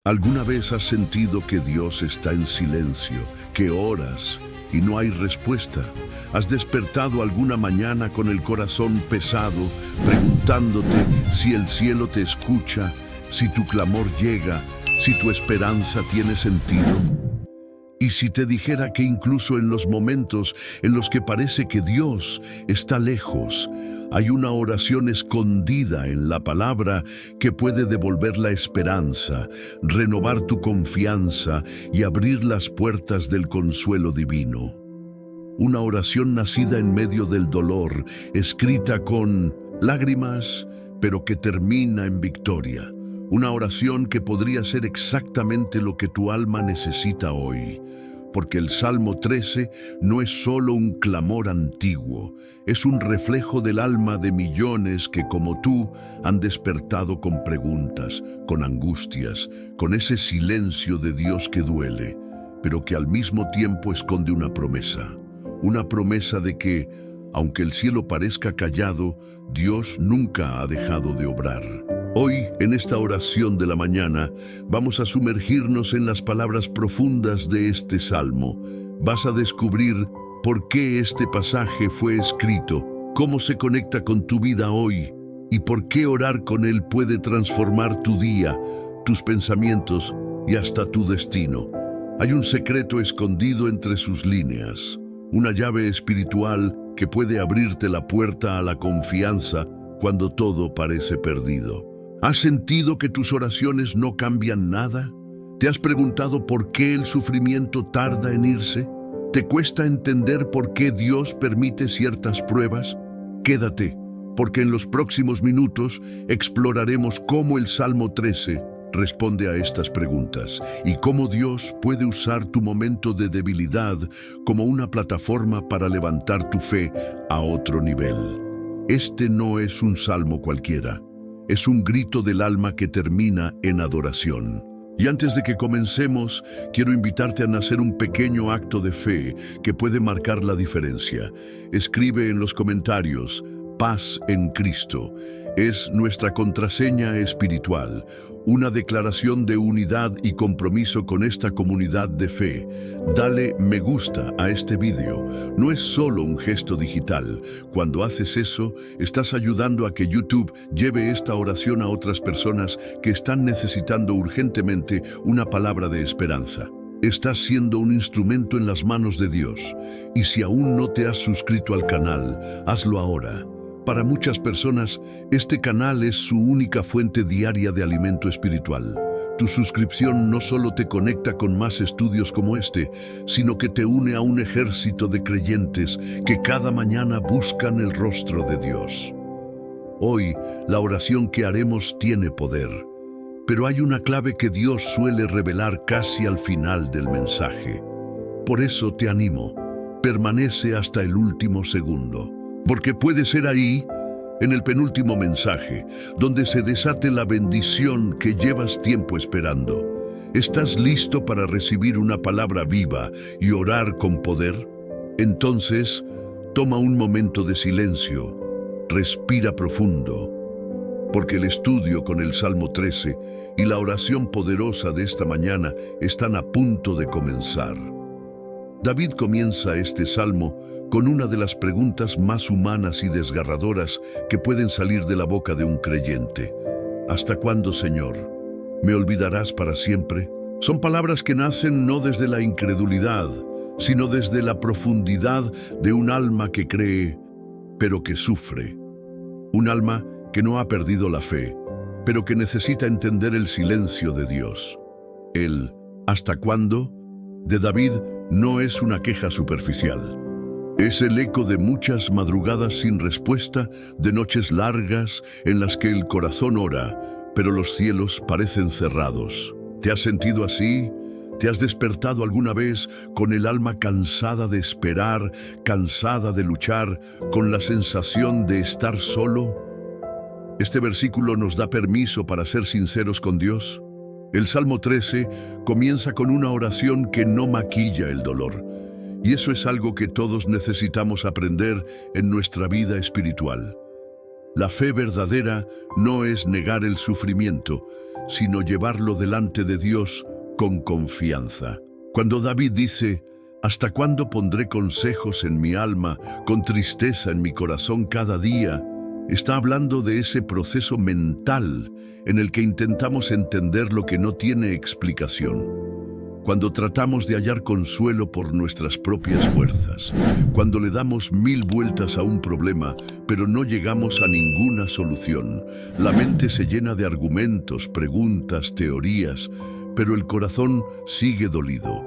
¿Alguna vez has sentido que Dios está en silencio, que oras y no hay respuesta? ¿Has despertado alguna mañana con el corazón pesado, preguntándote si el cielo te escucha, si tu clamor llega, si tu esperanza tiene sentido? Y si te dijera que incluso en los momentos en los que parece que Dios está lejos, hay una oración escondida en la palabra que puede devolver la esperanza, renovar tu confianza y abrir las puertas del consuelo divino. Una oración nacida en medio del dolor, escrita con lágrimas, pero que termina en victoria. Una oración que podría ser exactamente lo que tu alma necesita hoy. Porque el Salmo 13 no es solo un clamor antiguo, es un reflejo del alma de millones que, como tú, han despertado con preguntas, con angustias, con ese silencio de Dios que duele, pero que al mismo tiempo esconde una promesa de que, aunque el cielo parezca callado, Dios nunca ha dejado de obrar. Hoy, en esta oración de la mañana, vamos a sumergirnos en las palabras profundas de este salmo. Vas a descubrir por qué este pasaje fue escrito, cómo se conecta con tu vida hoy y por qué orar con él puede transformar tu día, tus pensamientos y hasta tu destino. Hay un secreto escondido entre sus líneas, una llave espiritual que puede abrirte la puerta a la confianza cuando todo parece perdido. ¿Has sentido que tus oraciones no cambian nada? ¿Te has preguntado por qué el sufrimiento tarda en irse? ¿Te cuesta entender por qué Dios permite ciertas pruebas? Quédate, porque en los próximos minutos exploraremos cómo el Salmo 13 responde a estas preguntas y cómo Dios puede usar tu momento de debilidad como una plataforma para levantar tu fe a otro nivel. Este no es un salmo cualquiera. Es un grito del alma que termina en adoración. Y antes de que comencemos, quiero invitarte a hacer un pequeño acto de fe que puede marcar la diferencia. Escribe en los comentarios, paz en Cristo. Es nuestra contraseña espiritual, una declaración de unidad y compromiso con esta comunidad de fe. Dale me gusta a este video. No es solo un gesto digital. Cuando haces eso, estás ayudando a que YouTube lleve esta oración a otras personas que están necesitando urgentemente una palabra de esperanza. Estás siendo un instrumento en las manos de Dios. Y si aún no te has suscrito al canal, hazlo ahora. Para muchas personas, este canal es su única fuente diaria de alimento espiritual. Tu suscripción no solo te conecta con más estudios como este, sino que te une a un ejército de creyentes que cada mañana buscan el rostro de Dios. Hoy, la oración que haremos tiene poder, pero hay una clave que Dios suele revelar casi al final del mensaje. Por eso te animo, permanece hasta el último segundo. Porque puede ser ahí, en el penúltimo mensaje, donde se desate la bendición que llevas tiempo esperando. ¿Estás listo para recibir una palabra viva y orar con poder? Entonces, toma un momento de silencio, respira profundo, porque el estudio con el Salmo 13 y la oración poderosa de esta mañana están a punto de comenzar. David comienza este salmo con una de las preguntas más humanas y desgarradoras que pueden salir de la boca de un creyente. ¿Hasta cuándo, Señor? ¿Me olvidarás para siempre? Son palabras que nacen no desde la incredulidad, sino desde la profundidad de un alma que cree, pero que sufre. Un alma que no ha perdido la fe, pero que necesita entender el silencio de Dios. El ¿hasta cuándo? De David no es una queja superficial. Es el eco de muchas madrugadas sin respuesta, de noches largas en las que el corazón ora, pero los cielos parecen cerrados. ¿Te has sentido así? ¿Te has despertado alguna vez con el alma cansada de esperar, cansada de luchar, con la sensación de estar solo? Este versículo nos da permiso para ser sinceros con Dios. El Salmo 13 comienza con una oración que no maquilla el dolor. Y eso es algo que todos necesitamos aprender en nuestra vida espiritual. La fe verdadera no es negar el sufrimiento, sino llevarlo delante de Dios con confianza. Cuando David dice, ¿hasta cuándo pondré consejos en mi alma, con tristeza en mi corazón cada día? Está hablando de ese proceso mental en el que intentamos entender lo que no tiene explicación. Cuando tratamos de hallar consuelo por nuestras propias fuerzas, cuando le damos 1000 vueltas a un problema, pero no llegamos a ninguna solución. La mente se llena de argumentos, preguntas, teorías, pero el corazón sigue dolido.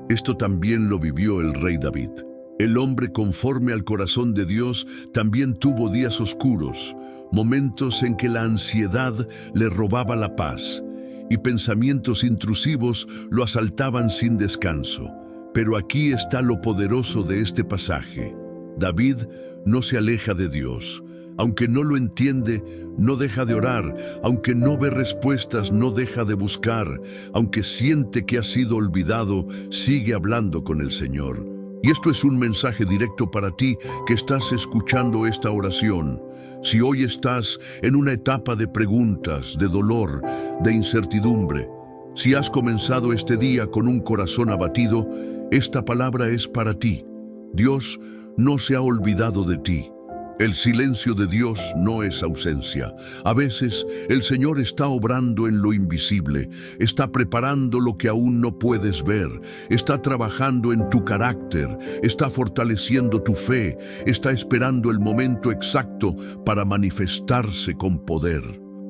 Esto también lo vivió el rey David. El hombre conforme al corazón de Dios también tuvo días oscuros, momentos en que la ansiedad le robaba la paz y pensamientos intrusivos lo asaltaban sin descanso. Pero aquí está lo poderoso de este pasaje. David no se aleja de Dios. Aunque no lo entiende, no deja de orar. Aunque no ve respuestas, no deja de buscar. Aunque siente que ha sido olvidado, sigue hablando con el Señor. Y esto es un mensaje directo para ti que estás escuchando esta oración. Si hoy estás en una etapa de preguntas, de dolor, de incertidumbre, si has comenzado este día con un corazón abatido, esta palabra es para ti. Dios no se ha olvidado de ti. El silencio de Dios no es ausencia. A veces el Señor está obrando en lo invisible, está preparando lo que aún no puedes ver, está trabajando en tu carácter, está fortaleciendo tu fe, está esperando el momento exacto para manifestarse con poder.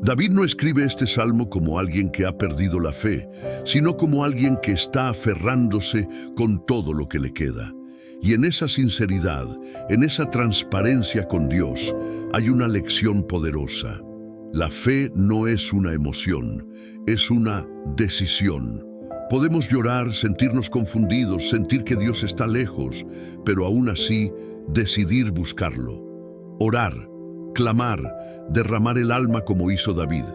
David no escribe este salmo como alguien que ha perdido la fe, sino como alguien que está aferrándose con todo lo que le queda. Y en esa sinceridad, en esa transparencia con Dios, hay una lección poderosa. La fe no es una emoción, es una decisión. Podemos llorar, sentirnos confundidos, sentir que Dios está lejos, pero aún así decidir buscarlo. Orar, clamar, derramar el alma como hizo David.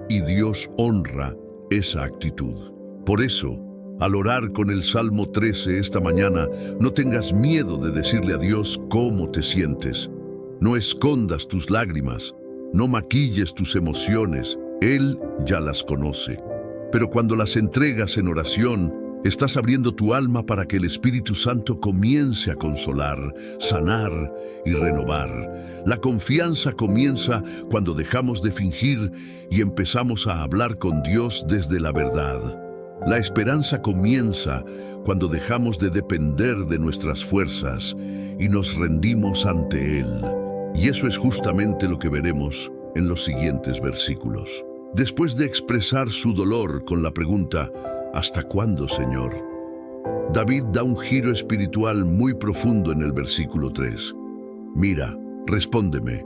Y Dios honra esa actitud. Por eso, al orar con el Salmo 13 esta mañana, no tengas miedo de decirle a Dios cómo te sientes. No escondas tus lágrimas, no maquilles tus emociones, Él ya las conoce. Pero cuando las entregas en oración, estás abriendo tu alma para que el Espíritu Santo comience a consolar, sanar y renovar. La confianza comienza cuando dejamos de fingir y empezamos a hablar con Dios desde la verdad. La esperanza comienza cuando dejamos de depender de nuestras fuerzas y nos rendimos ante Él. Y eso es justamente lo que veremos en los siguientes versículos. Después de expresar su dolor con la pregunta, ¿hasta cuándo, Señor?, David da un giro espiritual muy profundo en el versículo 3. Mira, respóndeme,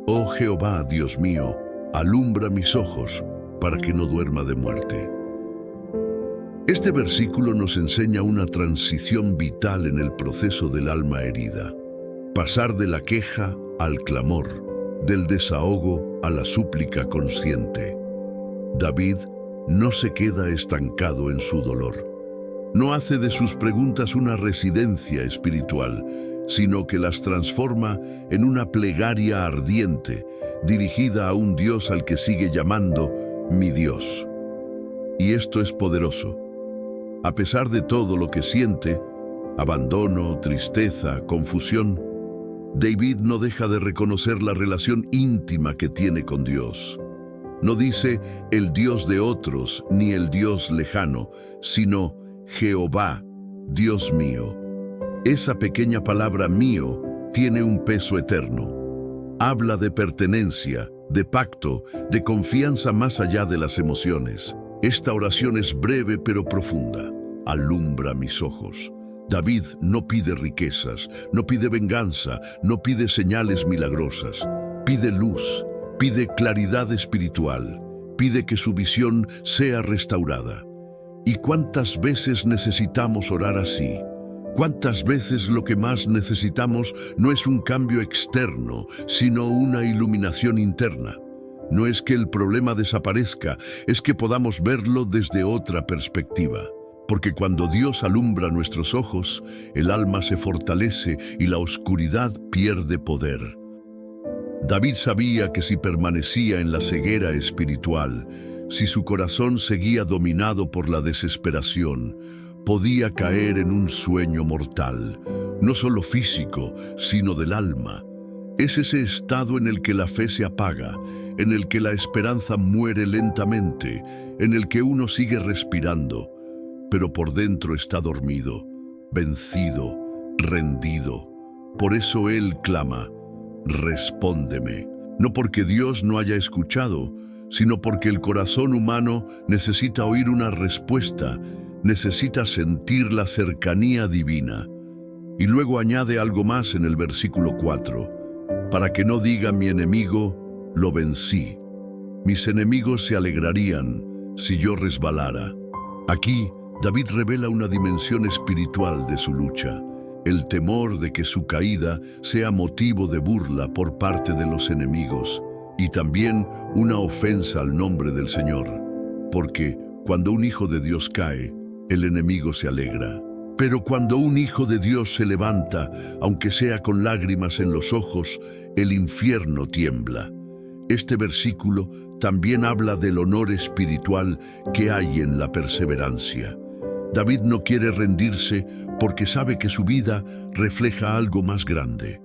oh Jehová, Dios mío, alumbra mis ojos para que no duerma de muerte. Este versículo nos enseña una transición vital en el proceso del alma herida. Pasar de la queja al clamor, del desahogo a la súplica consciente. David no se queda estancado en su dolor. No hace de sus preguntas una residencia espiritual, sino que las transforma en una plegaria ardiente, dirigida a un Dios al que sigue llamando mi Dios. Y esto es poderoso. A pesar de todo lo que siente, abandono, tristeza, confusión, David no deja de reconocer la relación íntima que tiene con Dios. No dice el Dios de otros ni el Dios lejano, sino Jehová, Dios mío. Esa pequeña palabra mío tiene un peso eterno. Habla de pertenencia, de pacto, de confianza más allá de las emociones. Esta oración es breve pero profunda. Alumbra mis ojos. David no pide riquezas, no pide venganza, no pide señales milagrosas. Pide luz, pide claridad espiritual, pide que su visión sea restaurada. ¿Y cuántas veces necesitamos orar así? ¿Cuántas veces lo que más necesitamos no es un cambio externo, sino una iluminación interna? No es que el problema desaparezca, es que podamos verlo desde otra perspectiva. Porque cuando Dios alumbra nuestros ojos, el alma se fortalece y la oscuridad pierde poder. David sabía que si permanecía en la ceguera espiritual, si su corazón seguía dominado por la desesperación, podía caer en un sueño mortal, no solo físico, sino del alma. Es ese estado en el que la fe se apaga, en el que la esperanza muere lentamente, en el que uno sigue respirando, pero por dentro está dormido, vencido, rendido. Por eso él clama: respóndeme. No porque Dios no haya escuchado, sino porque el corazón humano necesita oír una respuesta, necesita sentir la cercanía divina. Y luego añade algo más en el versículo 4: para que no diga mi enemigo, lo vencí. Mis enemigos se alegrarían si yo resbalara. Aquí, David revela una dimensión espiritual de su lucha: el temor de que su caída sea motivo de burla por parte de los enemigos, y también una ofensa al nombre del Señor, porque cuando un hijo de Dios cae, el enemigo se alegra. Pero cuando un hijo de Dios se levanta, aunque sea con lágrimas en los ojos, el infierno tiembla. Este versículo también habla del honor espiritual que hay en la perseverancia. David no quiere rendirse porque sabe que su vida refleja algo más grande.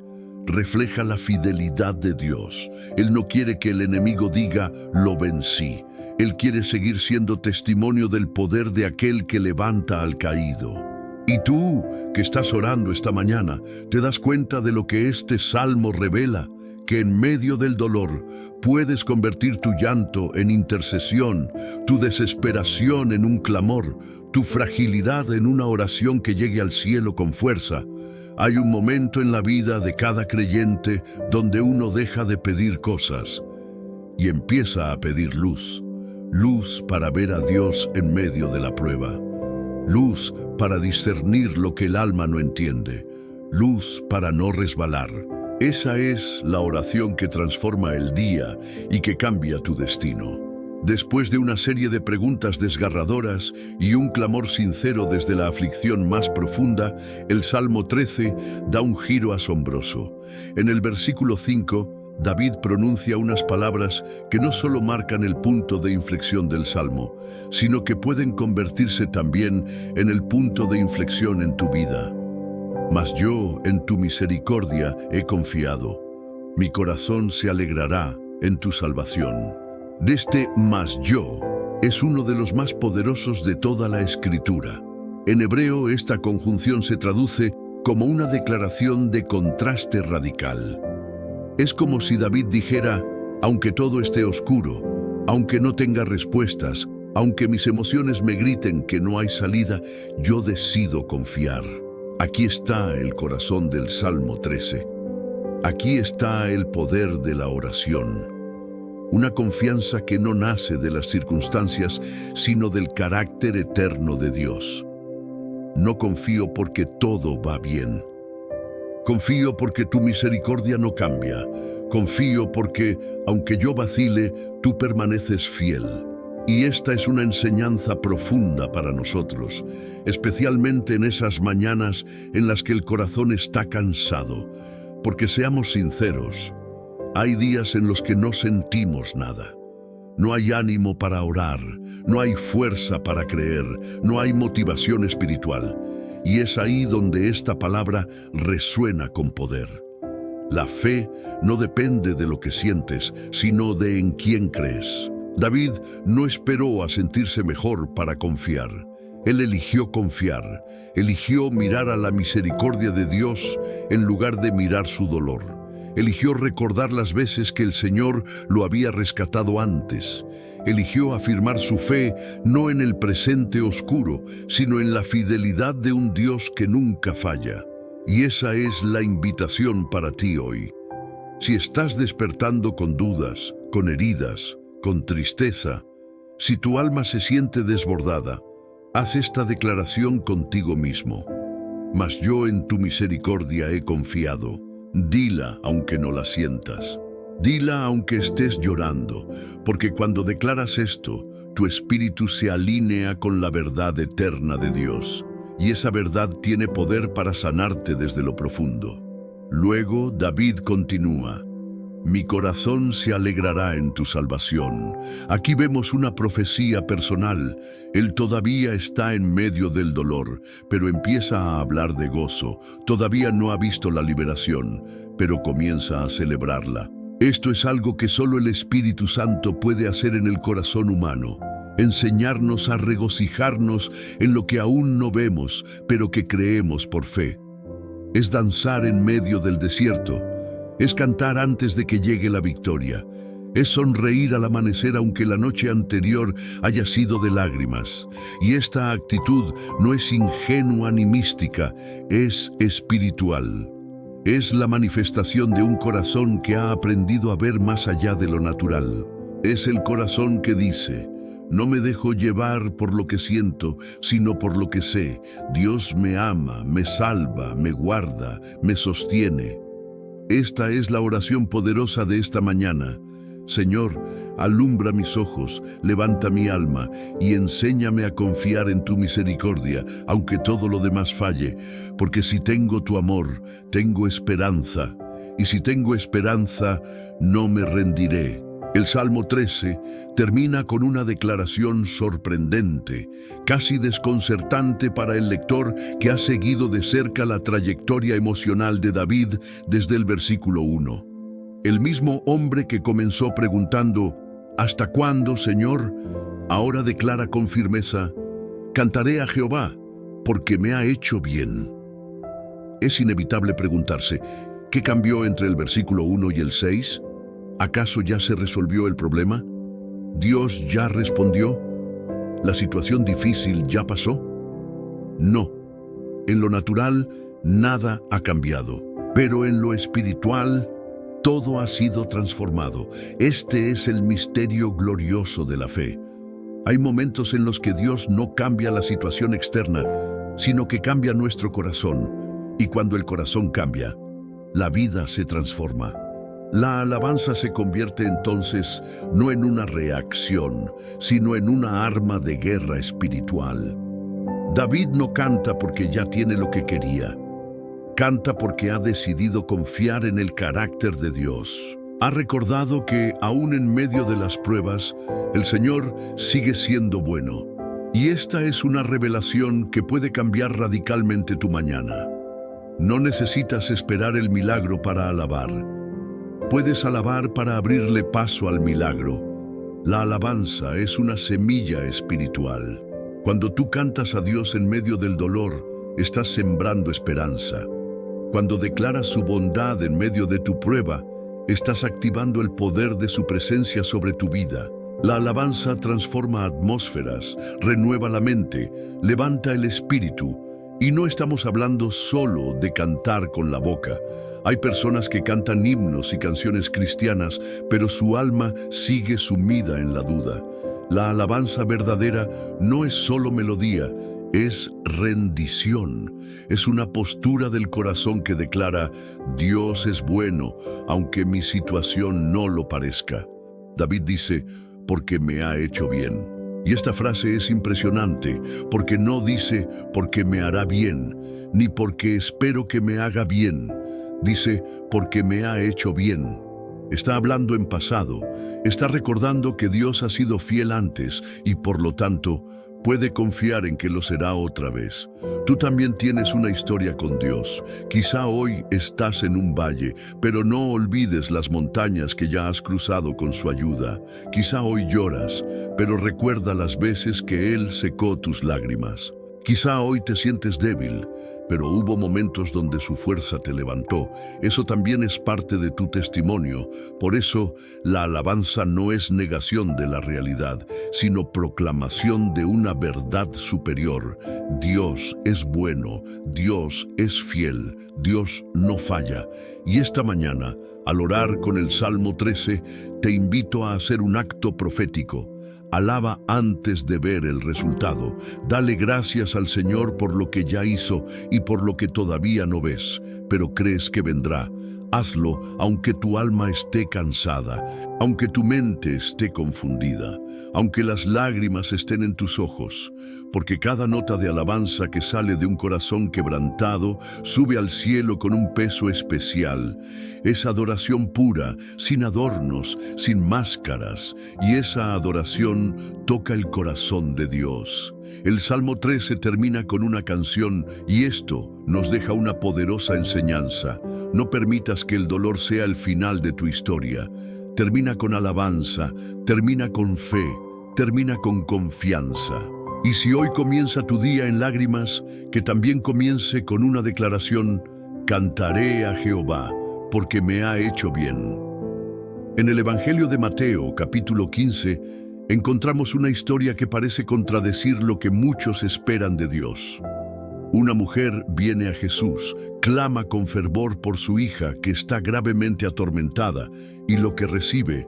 Refleja la fidelidad de Dios. Él no quiere que el enemigo diga, lo vencí. Él quiere seguir siendo testimonio del poder de aquel que levanta al caído. Y tú, que estás orando esta mañana, ¿te das cuenta de lo que este salmo revela? Que en medio del dolor puedes convertir tu llanto en intercesión, tu desesperación en un clamor, tu fragilidad en una oración que llegue al cielo con fuerza. Hay un momento en la vida de cada creyente donde uno deja de pedir cosas y empieza a pedir luz. Luz para ver a Dios en medio de la prueba. Luz para discernir lo que el alma no entiende. Luz para no resbalar. Esa es la oración que transforma el día y que cambia tu destino. Después de una serie de preguntas desgarradoras y un clamor sincero desde la aflicción más profunda, el Salmo 13 da un giro asombroso. En el versículo 5, David pronuncia unas palabras que no solo marcan el punto de inflexión del Salmo, sino que pueden convertirse también en el punto de inflexión en tu vida. Mas yo en tu misericordia he confiado. Mi corazón se alegrará en tu salvación. De este mas yo es uno de los más poderosos de toda la Escritura. En hebreo, esta conjunción se traduce como una declaración de contraste radical. Es como si David dijera, aunque todo esté oscuro, aunque no tenga respuestas, aunque mis emociones me griten que no hay salida, yo decido confiar. Aquí está el corazón del Salmo 13. Aquí está el poder de la oración. Una confianza que no nace de las circunstancias, sino del carácter eterno de Dios. No confío porque todo va bien. Confío porque tu misericordia no cambia. Confío porque, aunque yo vacile, tú permaneces fiel. Y esta es una enseñanza profunda para nosotros, especialmente en esas mañanas en las que el corazón está cansado. Porque seamos sinceros, hay días en los que no sentimos nada. No hay ánimo para orar, no hay fuerza para creer, no hay motivación espiritual. Y es ahí donde esta palabra resuena con poder. La fe no depende de lo que sientes, sino de en quién crees. David no esperó a sentirse mejor para confiar. Él eligió confiar, eligió mirar a la misericordia de Dios en lugar de mirar su dolor. Eligió recordar las veces que el Señor lo había rescatado antes. Eligió afirmar su fe no en el presente oscuro, sino en la fidelidad de un Dios que nunca falla. Y esa es la invitación para ti hoy. Si estás despertando con dudas, con heridas, con tristeza, si tu alma se siente desbordada, haz esta declaración contigo mismo. Mas yo en tu misericordia he confiado. Dila aunque no la sientas. Dila aunque estés llorando, porque cuando declaras esto, tu espíritu se alinea con la verdad eterna de Dios, y esa verdad tiene poder para sanarte desde lo profundo. Luego David continúa: Mi corazón se alegrará en tu salvación. Aquí vemos una profecía personal. Él todavía está en medio del dolor, pero empieza a hablar de gozo. Todavía no ha visto la liberación, pero comienza a celebrarla. Esto es algo que solo el Espíritu Santo puede hacer en el corazón humano. Enseñarnos a regocijarnos en lo que aún no vemos, pero que creemos por fe. Es danzar en medio del desierto. Es cantar antes de que llegue la victoria. Es sonreír al amanecer aunque la noche anterior haya sido de lágrimas. Y esta actitud no es ingenua ni mística, es espiritual. Es la manifestación de un corazón que ha aprendido a ver más allá de lo natural. Es el corazón que dice: no me dejo llevar por lo que siento, sino por lo que sé. Dios me ama, me salva, me guarda, me sostiene. Esta es la oración poderosa de esta mañana. Señor, alumbra mis ojos, levanta mi alma y enséñame a confiar en tu misericordia, aunque todo lo demás falle, porque si tengo tu amor, tengo esperanza, y si tengo esperanza, no me rendiré. El Salmo 13 termina con una declaración sorprendente, casi desconcertante para el lector que ha seguido de cerca la trayectoria emocional de David desde el versículo 1. El mismo hombre que comenzó preguntando: ¿hasta cuándo, Señor?, ahora declara con firmeza: cantaré a Jehová, porque me ha hecho bien. Es inevitable preguntarse, ¿qué cambió entre el versículo 1 y el 6? ¿Acaso ya se resolvió el problema? ¿Dios ya respondió? ¿La situación difícil ya pasó? No. En lo natural, nada ha cambiado. Pero en lo espiritual, todo ha sido transformado. Este es el misterio glorioso de la fe. Hay momentos en los que Dios no cambia la situación externa, sino que cambia nuestro corazón. Y cuando el corazón cambia, la vida se transforma. La alabanza se convierte entonces no en una reacción, sino en una arma de guerra espiritual. David no canta porque ya tiene lo que quería. Canta porque ha decidido confiar en el carácter de Dios. Ha recordado que, aún en medio de las pruebas, el Señor sigue siendo bueno. Y esta es una revelación que puede cambiar radicalmente tu mañana. No necesitas esperar el milagro para alabar. Puedes alabar para abrirle paso al milagro. La alabanza es una semilla espiritual. Cuando tú cantas a Dios en medio del dolor, estás sembrando esperanza. Cuando declaras su bondad en medio de tu prueba, estás activando el poder de su presencia sobre tu vida. La alabanza transforma atmósferas, renueva la mente, levanta el espíritu. Y no estamos hablando solo de cantar con la boca. Hay personas que cantan himnos y canciones cristianas, pero su alma sigue sumida en la duda. La alabanza verdadera no es solo melodía, es rendición. Es una postura del corazón que declara: Dios es bueno, aunque mi situación no lo parezca. David dice: porque me ha hecho bien. Y esta frase es impresionante, porque no dice porque me hará bien, ni porque espero que me haga bien. Dice, porque me ha hecho bien. Está hablando en pasado. Está recordando que Dios ha sido fiel antes y, por lo tanto, puede confiar en que lo será otra vez. Tú también tienes una historia con Dios. Quizá hoy estás en un valle, pero no olvides las montañas que ya has cruzado con su ayuda. Quizá hoy lloras, pero recuerda las veces que Él secó tus lágrimas. Quizá hoy te sientes débil, pero hubo momentos donde su fuerza te levantó. Eso también es parte de tu testimonio. Por eso, la alabanza no es negación de la realidad, sino proclamación de una verdad superior. Dios es bueno, Dios es fiel, Dios no falla. Y esta mañana, al orar con el Salmo 13, te invito a hacer un acto profético. Alaba antes de ver el resultado. Dale gracias al Señor por lo que ya hizo y por lo que todavía no ves, pero crees que vendrá. Hazlo aunque tu alma esté cansada, aunque tu mente esté confundida, aunque las lágrimas estén en tus ojos, porque cada nota de alabanza que sale de un corazón quebrantado sube al cielo con un peso especial. Es adoración pura, sin adornos, sin máscaras, y esa adoración toca el corazón de Dios. El Salmo 13 termina con una canción y esto nos deja una poderosa enseñanza. No permitas que el dolor sea el final de tu historia. Termina con alabanza, termina con fe, termina con confianza. Y si hoy comienza tu día en lágrimas, que también comience con una declaración: cantaré a Jehová, porque me ha hecho bien. En el Evangelio de Mateo, capítulo 15, encontramos una historia que parece contradecir lo que muchos esperan de Dios. Una mujer viene a Jesús, clama con fervor por su hija que está gravemente atormentada, y lo que recibe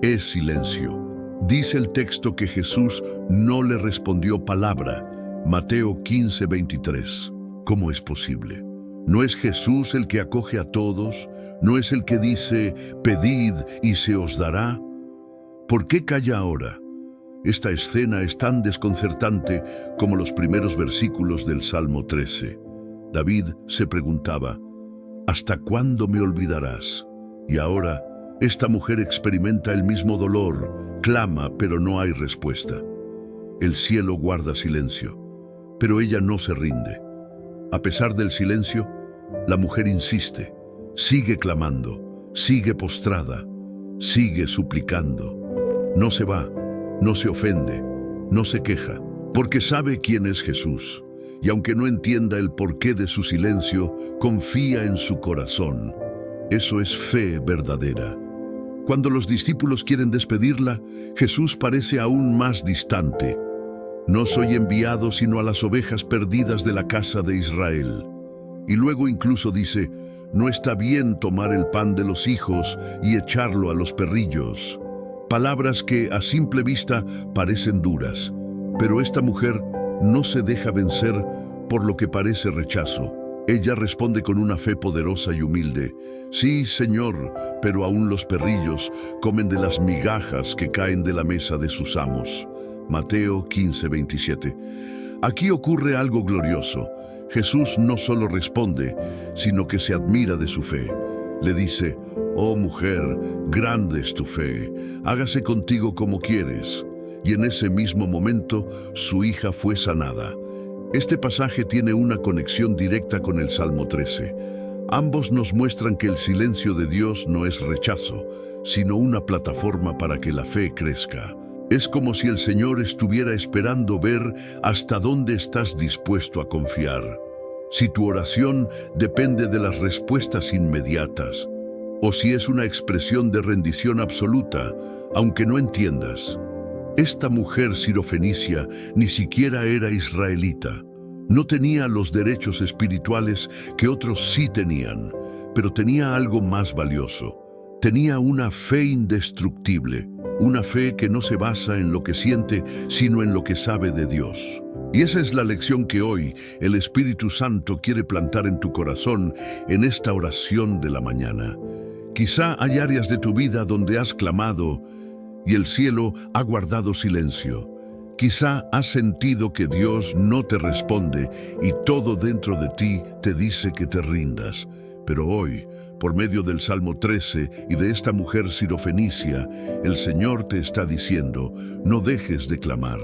es silencio. Dice el texto que Jesús no le respondió palabra. Mateo 15:23. ¿Cómo es posible? ¿No es Jesús el que acoge a todos? ¿No es el que dice, pedid y se os dará? ¿Por qué calla ahora? Esta escena es tan desconcertante como los primeros versículos del Salmo 13. David se preguntaba, ¿hasta cuándo me olvidarás? Y ahora, esta mujer experimenta el mismo dolor, clama, pero no hay respuesta. El cielo guarda silencio, pero ella no se rinde. A pesar del silencio, la mujer insiste, sigue clamando, sigue postrada, sigue suplicando. No se va, no se ofende, no se queja, porque sabe quién es Jesús. Y aunque no entienda el porqué de su silencio, confía en su corazón. Eso es fe verdadera. Cuando los discípulos quieren despedirla, Jesús parece aún más distante. No soy enviado sino a las ovejas perdidas de la casa de Israel. Y luego incluso dice, no está bien tomar el pan de los hijos y echarlo a los perrillos. Palabras que a simple vista parecen duras, pero esta mujer no se deja vencer por lo que parece rechazo. Ella responde con una fe poderosa y humilde. Sí, Señor, pero aún los perrillos comen de las migajas que caen de la mesa de sus amos. Mateo 15:27. Aquí ocurre algo glorioso. Jesús no solo responde, sino que se admira de su fe. Le dice, oh mujer, grande es tu fe, hágase contigo como quieres. Y en ese mismo momento, su hija fue sanada. Este pasaje tiene una conexión directa con el Salmo 13. Ambos nos muestran que el silencio de Dios no es rechazo, sino una plataforma para que la fe crezca. Es como si el Señor estuviera esperando ver hasta dónde estás dispuesto a confiar. Si tu oración depende de las respuestas inmediatas, o si es una expresión de rendición absoluta, aunque no entiendas. Esta mujer sirofenicia ni siquiera era israelita. No tenía los derechos espirituales que otros sí tenían, pero tenía algo más valioso. Tenía una fe indestructible, una fe que no se basa en lo que siente, sino en lo que sabe de Dios. Y esa es la lección que hoy el Espíritu Santo quiere plantar en tu corazón en esta oración de la mañana. Quizá hay áreas de tu vida donde has clamado y el cielo ha guardado silencio. Quizá has sentido que Dios no te responde y todo dentro de ti te dice que te rindas. Pero hoy, por medio del Salmo 13 y de esta mujer sirofenicia, el Señor te está diciendo, no dejes de clamar.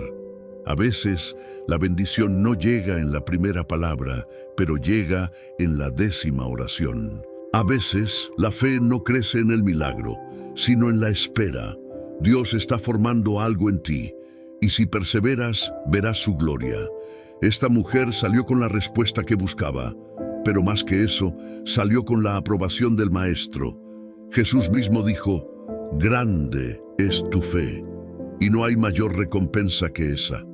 A veces, la bendición no llega en la primera palabra, pero llega en la 10ª oración. A veces, la fe no crece en el milagro, sino en la espera. Dios está formando algo en ti, y si perseveras, verás su gloria. Esta mujer salió con la respuesta que buscaba, pero más que eso, salió con la aprobación del Maestro. Jesús mismo dijo, grande es tu fe, y no hay mayor recompensa que esa.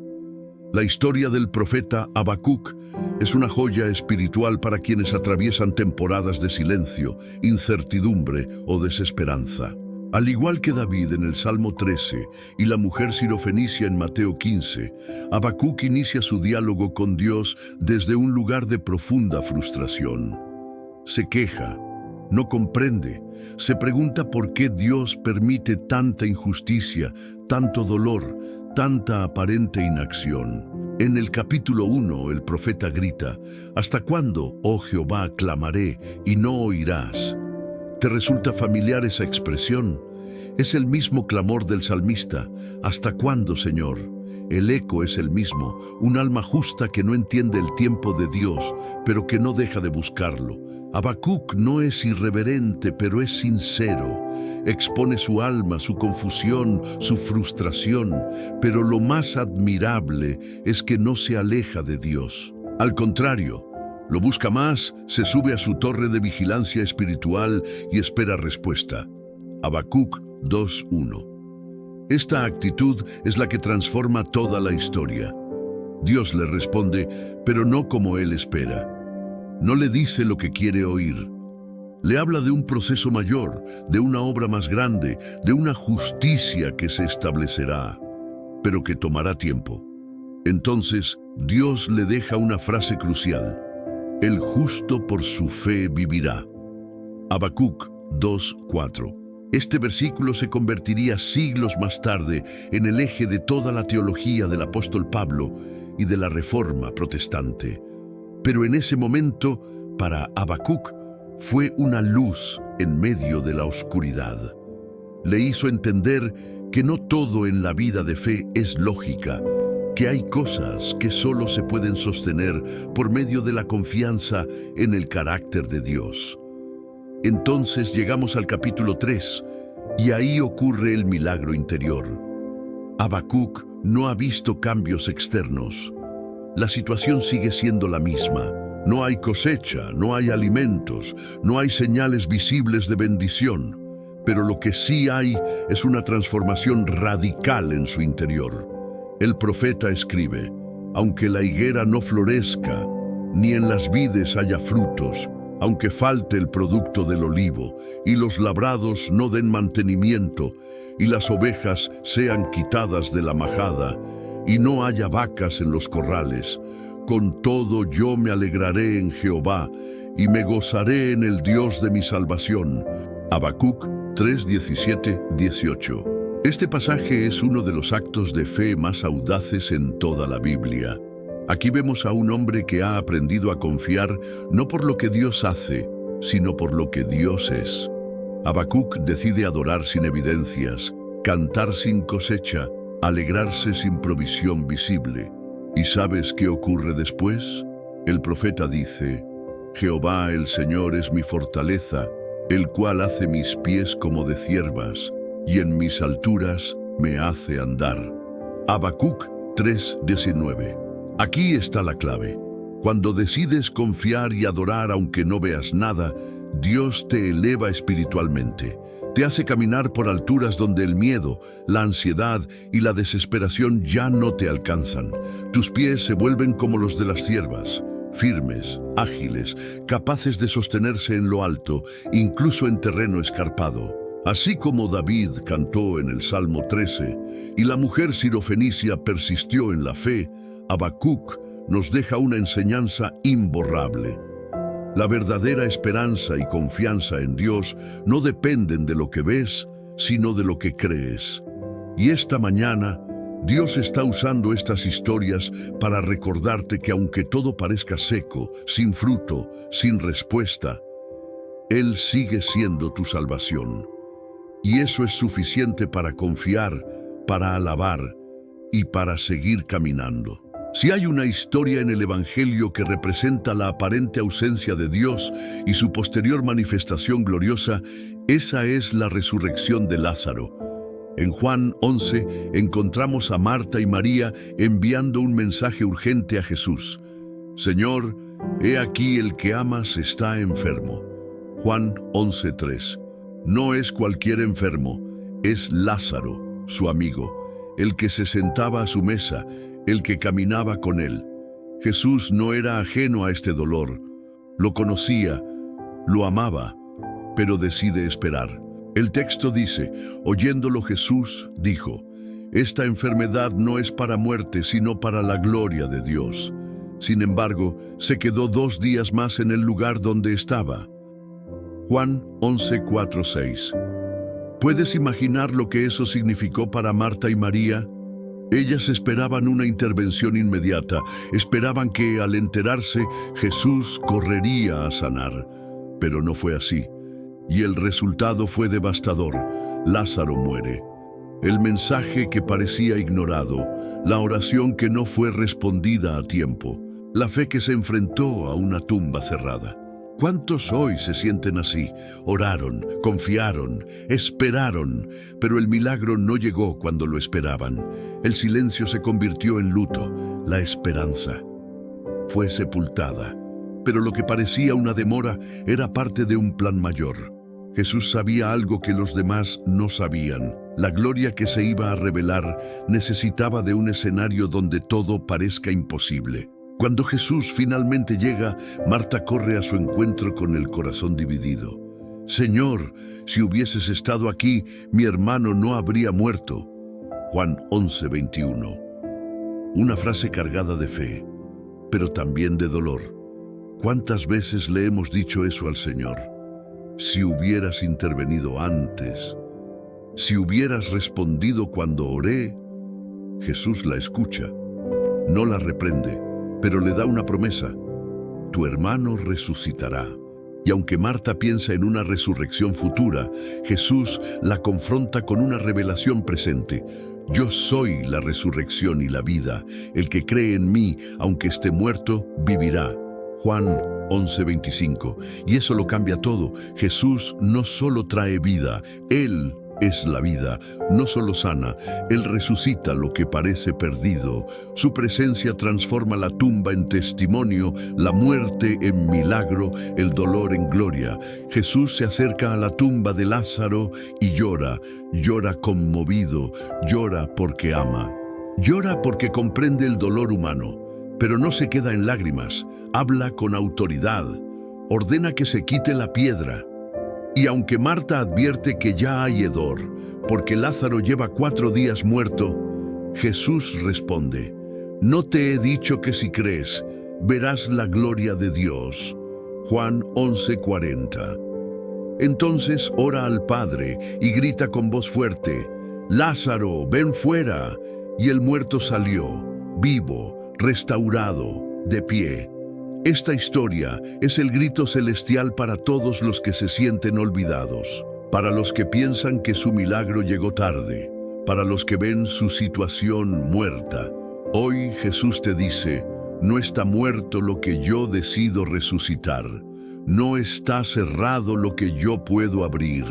La historia del profeta Habacuc es una joya espiritual para quienes atraviesan temporadas de silencio, incertidumbre o desesperanza. Al igual que David en el Salmo 13 y la mujer sirofenicia en Mateo 15, Habacuc inicia su diálogo con Dios desde un lugar de profunda frustración. Se queja, no comprende, se pregunta por qué Dios permite tanta injusticia, tanto dolor, tanta aparente inacción. En el capítulo 1, el profeta grita: ¿Hasta cuándo, oh Jehová, clamaré y no oirás? ¿Te resulta familiar esa expresión? Es el mismo clamor del salmista: ¿hasta cuándo, Señor? El eco es el mismo, un alma justa que no entiende el tiempo de Dios, pero que no deja de buscarlo. Habacuc no es irreverente, pero es sincero. Expone su alma, su confusión, su frustración, pero lo más admirable es que no se aleja de Dios. Al contrario, lo busca más, se sube a su torre de vigilancia espiritual y espera respuesta. Habacuc 2:1. Esta actitud es la que transforma toda la historia. Dios le responde, pero no como él espera. No le dice lo que quiere oír. Le habla de un proceso mayor, de una obra más grande, de una justicia que se establecerá, pero que tomará tiempo. Entonces, Dios le deja una frase crucial: el justo por su fe vivirá. Habacuc 2:4. Este versículo se convertiría siglos más tarde en el eje de toda la teología del apóstol Pablo y de la Reforma protestante. Pero en ese momento, para Habacuc, fue una luz en medio de la oscuridad. Le hizo entender que no todo en la vida de fe es lógica, que hay cosas que solo se pueden sostener por medio de la confianza en el carácter de Dios. Entonces llegamos al capítulo 3, y ahí ocurre el milagro interior. Habacuc no ha visto cambios externos. La situación sigue siendo la misma. No hay cosecha, no hay alimentos, no hay señales visibles de bendición. Pero lo que sí hay es una transformación radical en su interior. El profeta escribe: aunque la higuera no florezca, ni en las vides haya frutos, aunque falte el producto del olivo, y los labrados no den mantenimiento, y las ovejas sean quitadas de la majada, y no haya vacas en los corrales, con todo yo me alegraré en Jehová, y me gozaré en el Dios de mi salvación. Habacuc 3:17-18. Este pasaje es uno de los actos de fe más audaces en toda la Biblia. Aquí vemos a un hombre que ha aprendido a confiar no por lo que Dios hace, sino por lo que Dios es. Habacuc decide adorar sin evidencias, cantar sin cosecha, alegrarse sin provisión visible. ¿Y sabes qué ocurre después? El profeta dice: Jehová el Señor es mi fortaleza, el cual hace mis pies como de ciervas, y en mis alturas me hace andar. Habacuc 3:19. Aquí está la clave. Cuando decides confiar y adorar aunque no veas nada, Dios te eleva espiritualmente. Te hace caminar por alturas donde el miedo, la ansiedad y la desesperación ya no te alcanzan. Tus pies se vuelven como los de las ciervas, firmes, ágiles, capaces de sostenerse en lo alto, incluso en terreno escarpado. Así como David cantó en el Salmo 13 y la mujer sirofenicia persistió en la fe, Habacuc nos deja una enseñanza imborrable. La verdadera esperanza y confianza en Dios no dependen de lo que ves, sino de lo que crees. Y esta mañana, Dios está usando estas historias para recordarte que aunque todo parezca seco, sin fruto, sin respuesta, Él sigue siendo tu salvación. Y eso es suficiente para confiar, para alabar y para seguir caminando. Si hay una historia en el Evangelio que representa la aparente ausencia de Dios y su posterior manifestación gloriosa, esa es la resurrección de Lázaro. En Juan 11 encontramos a Marta y María enviando un mensaje urgente a Jesús: Señor, he aquí el que amas está enfermo. Juan 11:3. No es cualquier enfermo, es Lázaro, su amigo, el que se sentaba a su mesa, el que caminaba con él. Jesús no era ajeno a este dolor, lo conocía, lo amaba, pero decide esperar. El texto dice: oyéndolo Jesús dijo: esta enfermedad no es para muerte, sino para la gloria de Dios. Sin embargo, se quedó 2 días más en el lugar donde estaba. Juan 11, 4, 6. ¿Puedes imaginar lo que eso significó para Marta y María? Ellas esperaban una intervención inmediata, esperaban que al enterarse Jesús correría a sanar, pero no fue así. Y el resultado fue devastador. Lázaro muere. El mensaje que parecía ignorado, la oración que no fue respondida a tiempo, la fe que se enfrentó a una tumba cerrada. ¿Cuántos hoy se sienten así? Oraron, confiaron, esperaron, pero el milagro no llegó cuando lo esperaban. El silencio se convirtió en luto, la esperanza fue sepultada. Pero lo que parecía una demora era parte de un plan mayor. Jesús sabía algo que los demás no sabían. La gloria que se iba a revelar necesitaba de un escenario donde todo parezca imposible. Cuando Jesús finalmente llega, Marta corre a su encuentro con el corazón dividido. Señor, si hubieses estado aquí, mi hermano no habría muerto. Juan 11, 21. Una frase cargada de fe, pero también de dolor. ¿Cuántas veces le hemos dicho eso al Señor? Si hubieras intervenido antes, si hubieras respondido cuando oré. Jesús la escucha, no la reprende, pero le da una promesa: tu hermano resucitará. Y aunque Marta piensa en una resurrección futura, Jesús la confronta con una revelación presente. Yo soy la resurrección y la vida. El que cree en mí, aunque esté muerto, vivirá. Juan 11:25. Y eso lo cambia todo. Jesús no solo trae vida, Él es la vida. No solo sana, Él resucita lo que parece perdido. Su presencia transforma la tumba en testimonio, la muerte en milagro, el dolor en gloria. Jesús se acerca a la tumba de Lázaro y llora. Llora conmovido, llora porque ama. Llora porque comprende el dolor humano, pero no se queda en lágrimas. Habla con autoridad, ordena que se quite la piedra. Y aunque Marta advierte que ya hay hedor, porque Lázaro lleva 4 días muerto, Jesús responde: no te he dicho que si crees, verás la gloria de Dios. Juan 11:40. Entonces ora al Padre y grita con voz fuerte: Lázaro, ven fuera. Y el muerto salió, vivo, restaurado, de pie. Esta historia es el grito celestial para todos los que se sienten olvidados, para los que piensan que su milagro llegó tarde, para los que ven su situación muerta. Hoy Jesús te dice: no está muerto lo que yo decido resucitar, no está cerrado lo que yo puedo abrir.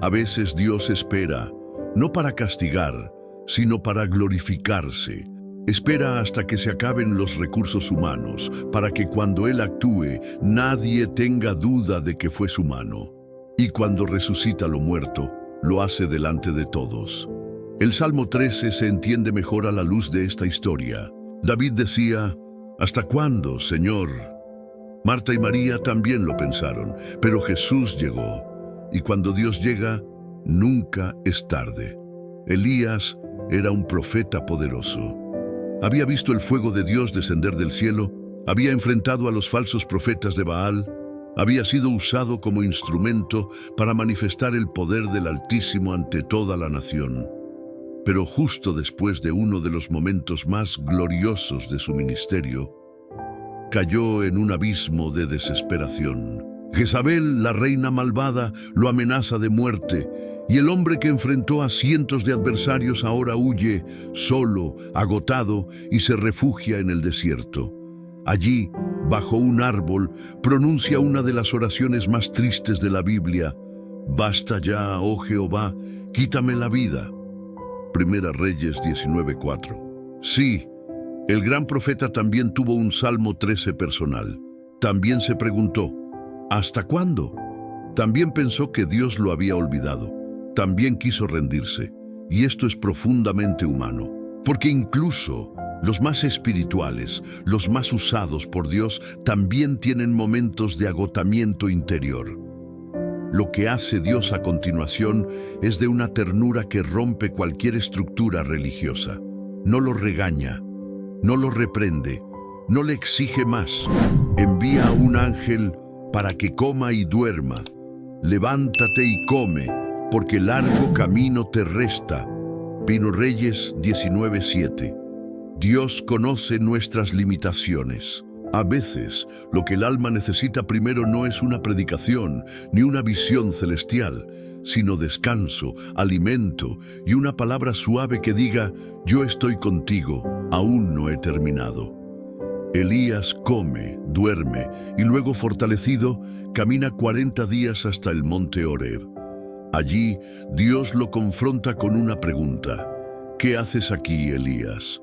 A veces Dios espera, no para castigar, sino para glorificarse. Espera hasta que se acaben los recursos humanos, para que cuando Él actúe, nadie tenga duda de que fue su mano. Y cuando resucita lo muerto, lo hace delante de todos. El Salmo 13 se entiende mejor a la luz de esta historia. David decía: ¿hasta cuándo, Señor? Marta y María también lo pensaron, pero Jesús llegó. Y cuando Dios llega, nunca es tarde. Elías era un profeta poderoso. Había visto el fuego de Dios descender del cielo, había enfrentado a los falsos profetas de Baal, había sido usado como instrumento para manifestar el poder del Altísimo ante toda la nación. Pero justo después de uno de los momentos más gloriosos de su ministerio, cayó en un abismo de desesperación. Jezabel, la reina malvada, lo amenaza de muerte, y el hombre que enfrentó a cientos de adversarios ahora huye, solo, agotado, y se refugia en el desierto. Allí, bajo un árbol, pronuncia una de las oraciones más tristes de la Biblia: «Basta ya, oh Jehová, quítame la vida». Primera Reyes 19:4. Sí, el gran profeta también tuvo un Salmo 13 personal. También se preguntó: ¿hasta cuándo? También pensó que Dios lo había olvidado. También quiso rendirse. Y esto es profundamente humano, porque incluso los más espirituales, los más usados por Dios, también tienen momentos de agotamiento interior. Lo que hace Dios a continuación es de una ternura que rompe cualquier estructura religiosa. No lo regaña, no lo reprende, no le exige más. Envía a un ángel para que coma y duerma. levántate y come, porque largo camino te resta. Primero Reyes 19:7. Dios conoce nuestras limitaciones. A veces, lo que el alma necesita primero no es una predicación ni una visión celestial, sino descanso, alimento y una palabra suave que diga: yo estoy contigo, aún no he terminado. Elías come, duerme y luego, fortalecido, camina 40 días hasta el monte Horeb. Allí, Dios lo confronta con una pregunta: ¿qué haces aquí, Elías?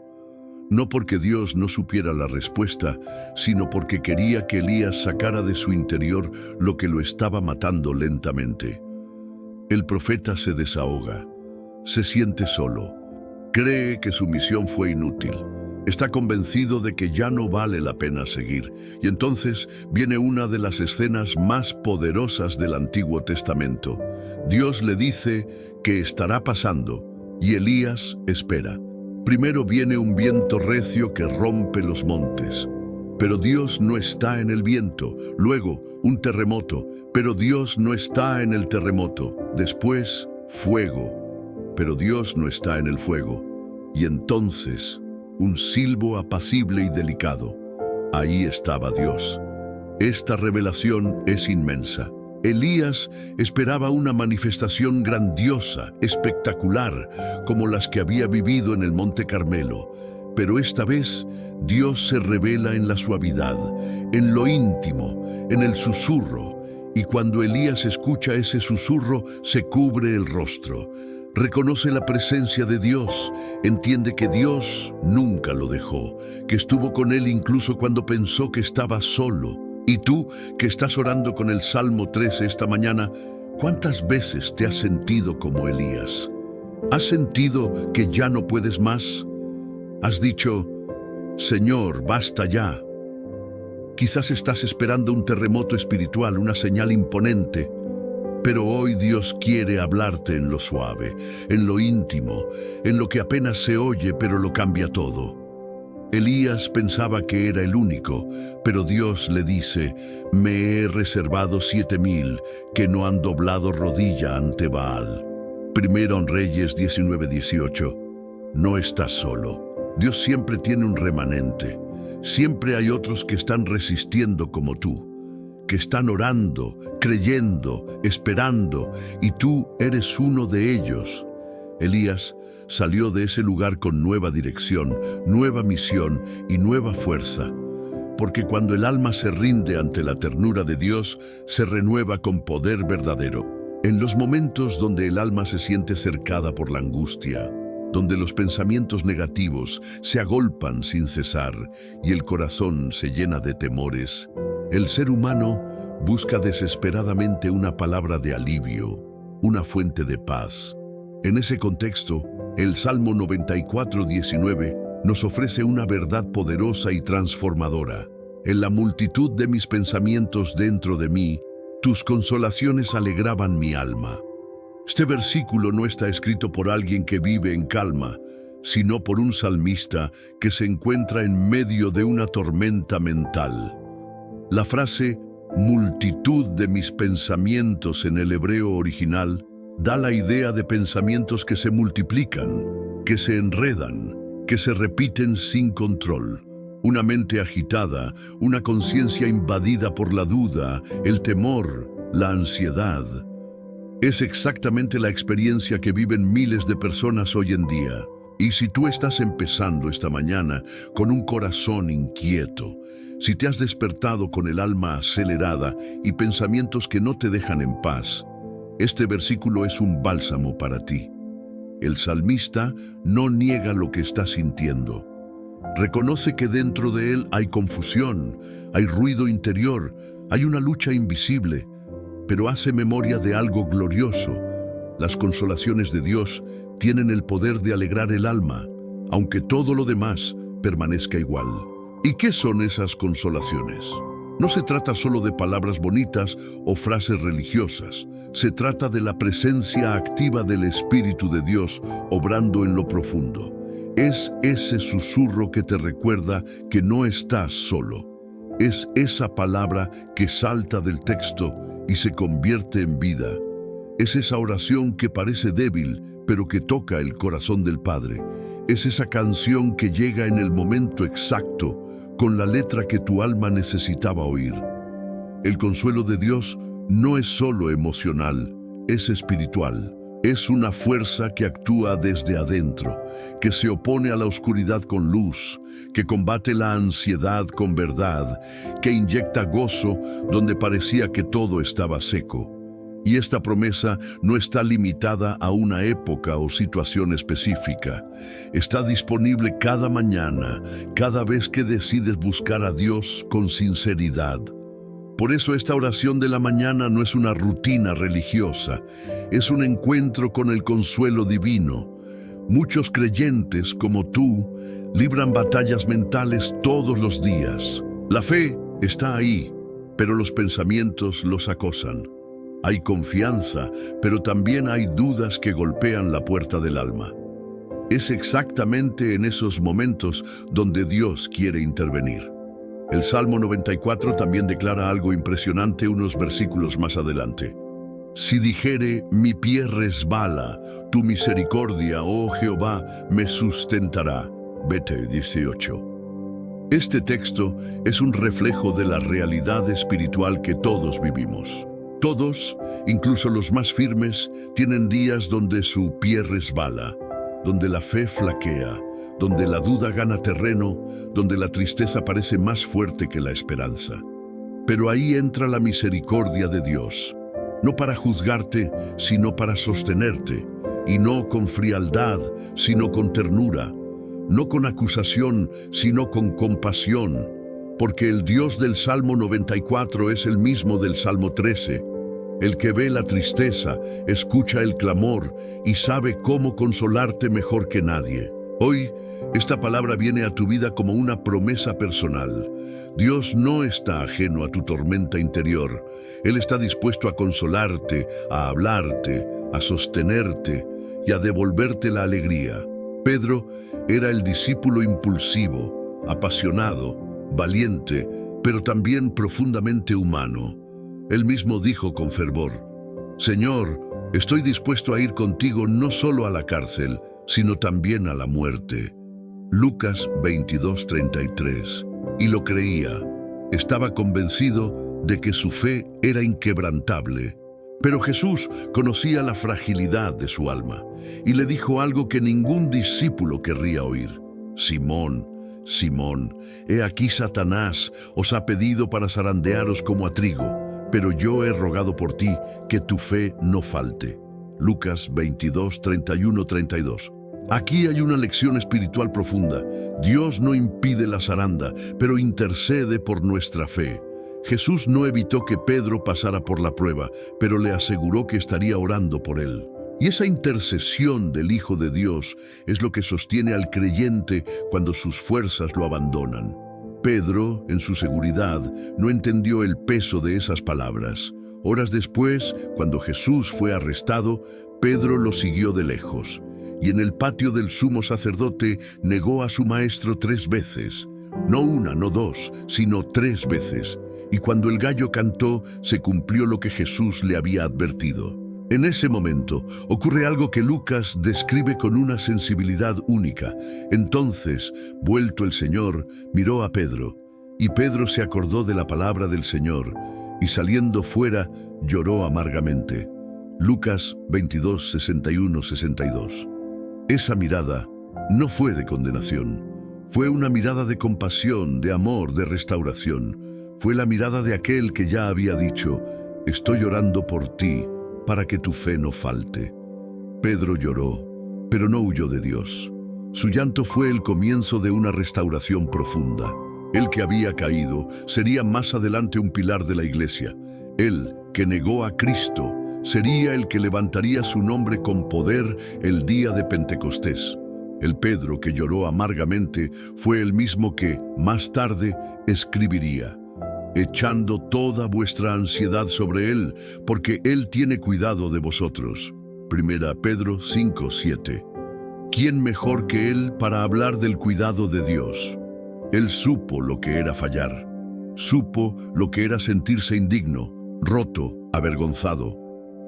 No porque Dios no supiera la respuesta, sino porque quería que Elías sacara de su interior lo que lo estaba matando lentamente. El profeta se desahoga, se siente solo, cree que su misión fue inútil, está convencido de que ya no vale la pena seguir, y entonces viene una de las escenas más poderosas del Antiguo Testamento. Dios le dice que estará pasando, y Elías espera. Primero viene un viento recio que rompe los montes, pero Dios no está en el viento. Luego, un terremoto, pero Dios no está en el terremoto. Después, fuego, pero Dios no está en el fuego. Y entonces, un silbo apacible y delicado. Ahí estaba Dios. Esta revelación es inmensa. Elías esperaba una manifestación grandiosa, espectacular, como las que había vivido en el Monte Carmelo. Pero esta vez, Dios se revela en la suavidad, en lo íntimo, en el susurro. Y cuando Elías escucha ese susurro, se cubre el rostro. Reconoce la presencia de Dios, entiende que Dios nunca lo dejó, que estuvo con él incluso cuando pensó que estaba solo. Y tú, que estás orando con el Salmo 13 esta mañana, ¿cuántas veces te has sentido como Elías? ¿Has sentido que ya no puedes más? ¿Has dicho: Señor, basta ya? Quizás estás esperando un terremoto espiritual, una señal imponente, pero hoy Dios quiere hablarte en lo suave, en lo íntimo, en lo que apenas se oye pero lo cambia todo. Elías pensaba que era el único, pero Dios le dice: me he reservado 7,000 que no han doblado rodilla ante Baal. Primero Reyes 19:18. No estás solo. Dios siempre tiene un remanente. Siempre hay otros que están resistiendo como tú, que están orando, creyendo, esperando, y tú eres uno de ellos. Elías salió de ese lugar con nueva dirección, nueva misión y nueva fuerza, porque cuando el alma se rinde ante la ternura de Dios, se renueva con poder verdadero. En los momentos donde el alma se siente cercada por la angustia, donde los pensamientos negativos se agolpan sin cesar y el corazón se llena de temores, el ser humano busca desesperadamente una palabra de alivio, una fuente de paz. En ese contexto, el Salmo 94:19 nos ofrece una verdad poderosa y transformadora. En la multitud de mis pensamientos dentro de mí, tus consolaciones alegraban mi alma. Este versículo no está escrito por alguien que vive en calma, sino por un salmista que se encuentra en medio de una tormenta mental. La frase multitud de mis pensamientos en el hebreo original da la idea de pensamientos que se multiplican, que se enredan, que se repiten sin control. Una mente agitada, una conciencia invadida por la duda, el temor, la ansiedad. Es exactamente la experiencia que viven miles de personas hoy en día. Y si tú estás empezando esta mañana con un corazón inquieto, si te has despertado con el alma acelerada y pensamientos que no te dejan en paz, este versículo es un bálsamo para ti. El salmista no niega lo que está sintiendo. Reconoce que dentro de él hay confusión, hay ruido interior, hay una lucha invisible, pero hace memoria de algo glorioso. Las consolaciones de Dios tienen el poder de alegrar el alma, aunque todo lo demás permanezca igual. ¿Y qué son esas consolaciones? No se trata solo de palabras bonitas o frases religiosas. Se trata de la presencia activa del Espíritu de Dios obrando en lo profundo. Es ese susurro que te recuerda que no estás solo. Es esa palabra que salta del texto y se convierte en vida. Es esa oración que parece débil, pero que toca el corazón del Padre. Es esa canción que llega en el momento exacto, con la letra que tu alma necesitaba oír. El consuelo de Dios no es solo emocional, es espiritual. Es una fuerza que actúa desde adentro, que se opone a la oscuridad con luz, que combate la ansiedad con verdad, que inyecta gozo donde parecía que todo estaba seco. Y esta promesa no está limitada a una época o situación específica. Está disponible cada mañana, cada vez que decides buscar a Dios con sinceridad. Por eso esta oración de la mañana no es una rutina religiosa, es un encuentro con el consuelo divino. Muchos creyentes, como tú, libran batallas mentales todos los días. La fe está ahí, pero los pensamientos los acosan. Hay confianza, pero también hay dudas que golpean la puerta del alma. Es exactamente en esos momentos donde Dios quiere intervenir. El Salmo 94 también declara algo impresionante unos versículos más adelante. Si dijere, mi pie resbala, tu misericordia, oh Jehová, me sustentará. Vete 18. Este texto es un reflejo de la realidad espiritual que todos vivimos. Todos, incluso los más firmes, tienen días donde su pie resbala, donde la fe flaquea, donde la duda gana terreno, donde la tristeza parece más fuerte que la esperanza. Pero ahí entra la misericordia de Dios, no para juzgarte, sino para sostenerte, y no con frialdad, sino con ternura, no con acusación, sino con compasión, porque el Dios del Salmo 94 es el mismo del Salmo 13, el que ve la tristeza, escucha el clamor y sabe cómo consolarte mejor que nadie. Hoy, esta palabra viene a tu vida como una promesa personal. Dios no está ajeno a tu tormenta interior. Él está dispuesto a consolarte, a hablarte, a sostenerte y a devolverte la alegría. Pedro era el discípulo impulsivo, apasionado, valiente, pero también profundamente humano. Él mismo dijo con fervor, Señor, estoy dispuesto a ir contigo no solo a la cárcel, sino también a la muerte. Lucas 22:33. Y lo creía. Estaba convencido de que su fe era inquebrantable. Pero Jesús conocía la fragilidad de su alma y le dijo algo que ningún discípulo querría oír. Simón, Simón, he aquí Satanás os ha pedido para zarandearos como a trigo, pero yo he rogado por ti que tu fe no falte. Lucas 22:31-32. Aquí hay una lección espiritual profunda. Dios no impide la zaranda, pero intercede por nuestra fe. Jesús no evitó que Pedro pasara por la prueba, pero le aseguró que estaría orando por él. Y esa intercesión del Hijo de Dios es lo que sostiene al creyente cuando sus fuerzas lo abandonan. Pedro, en su seguridad, no entendió el peso de esas palabras. Horas después, cuando Jesús fue arrestado, Pedro lo siguió de lejos. Y en el patio del sumo sacerdote negó a su maestro 3 veces. No una, no 2, sino 3 veces. Y cuando el gallo cantó, se cumplió lo que Jesús le había advertido. En ese momento ocurre algo que Lucas describe con una sensibilidad única. Entonces, vuelto el Señor, miró a Pedro, y Pedro se acordó de la palabra del Señor, y saliendo fuera, lloró amargamente. Lucas 22:61-62. Esa mirada no fue de condenación, fue una mirada de compasión, de amor, de restauración. Fue la mirada de aquel que ya había dicho, estoy orando por ti, para que tu fe no falte. Pedro lloró, pero no huyó de Dios. Su llanto fue el comienzo de una restauración profunda. El que había caído sería más adelante un pilar de la iglesia. Él, que negó a Cristo, sería el que levantaría su nombre con poder el día de Pentecostés. El Pedro que lloró amargamente fue el mismo que, más tarde, escribiría, echando toda vuestra ansiedad sobre Él, porque Él tiene cuidado de vosotros. 1 Pedro 5:7. ¿Quién mejor que Él para hablar del cuidado de Dios? Él supo lo que era fallar, supo lo que era sentirse indigno, roto, avergonzado,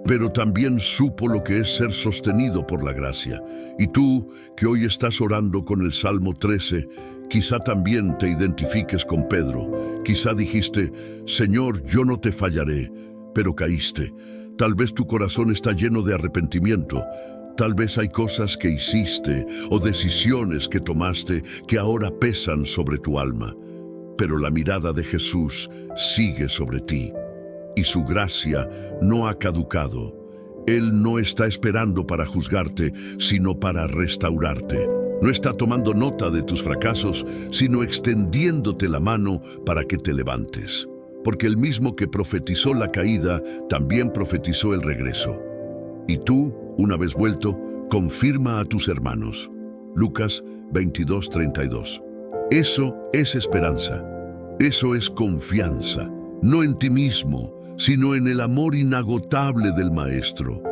pero también supo lo que es ser sostenido por la gracia. Y tú, que hoy estás orando con el Salmo 13, quizá también te identifiques con Pedro. Quizá dijiste: Señor, yo no te fallaré, pero caíste. Tal vez tu corazón está lleno de arrepentimiento. Tal vez hay cosas que hiciste o decisiones que tomaste que ahora pesan sobre tu alma. Pero la mirada de Jesús sigue sobre ti y su gracia no ha caducado. Él no está esperando para juzgarte, sino para restaurarte. No está tomando nota de tus fracasos, sino extendiéndote la mano para que te levantes. Porque el mismo que profetizó la caída, también profetizó el regreso. Y tú, una vez vuelto, confirma a tus hermanos. Lucas 22:32. Eso es esperanza. Eso es confianza. No en ti mismo, sino en el amor inagotable del Maestro.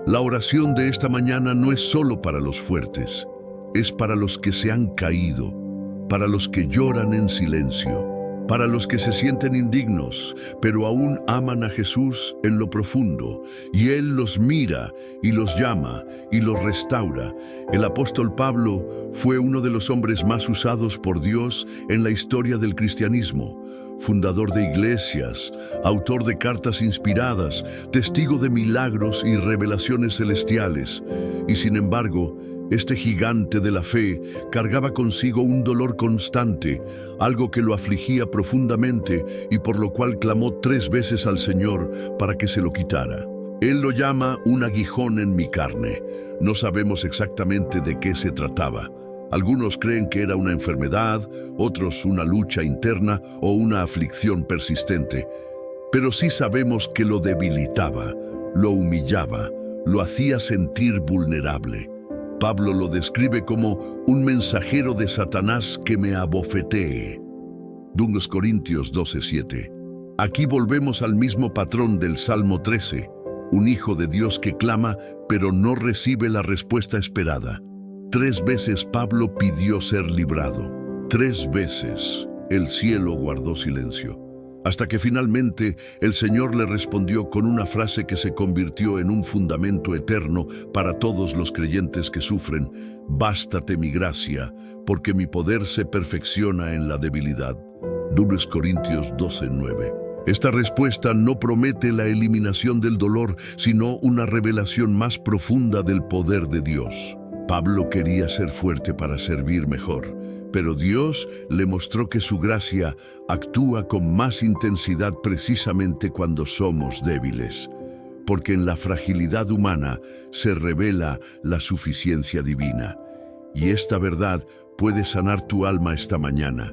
La oración de esta mañana no es solo para los fuertes, es para los que se han caído, para los que lloran en silencio, para los que se sienten indignos, pero aún aman a Jesús en lo profundo, y Él los mira y los llama y los restaura. El apóstol Pablo fue uno de los hombres más usados por Dios en la historia del cristianismo. Fundador de iglesias, autor de cartas inspiradas, testigo de milagros y revelaciones celestiales. Y sin embargo, este gigante de la fe cargaba consigo un dolor constante, algo que lo afligía profundamente y por lo cual clamó 3 veces al Señor para que se lo quitara. Él lo llama un aguijón en mi carne. No sabemos exactamente de qué se trataba. Algunos creen que era una enfermedad, otros una lucha interna o una aflicción persistente. Pero sí sabemos que lo debilitaba, lo humillaba, lo hacía sentir vulnerable. Pablo lo describe como un mensajero de Satanás que me abofetee. 2 Corintios 12:7. Aquí volvemos al mismo patrón del Salmo 13, un hijo de Dios que clama, pero no recibe la respuesta esperada. 3 veces Pablo pidió ser librado. 3 veces el cielo guardó silencio. Hasta que finalmente el Señor le respondió con una frase que se convirtió en un fundamento eterno para todos los creyentes que sufren: bástate mi gracia, porque mi poder se perfecciona en la debilidad. 2 Corintios 12:9. Esta respuesta no promete la eliminación del dolor, sino una revelación más profunda del poder de Dios. Pablo quería ser fuerte para servir mejor, pero Dios le mostró que su gracia actúa con más intensidad precisamente cuando somos débiles, porque en la fragilidad humana se revela la suficiencia divina. Y esta verdad puede sanar tu alma esta mañana.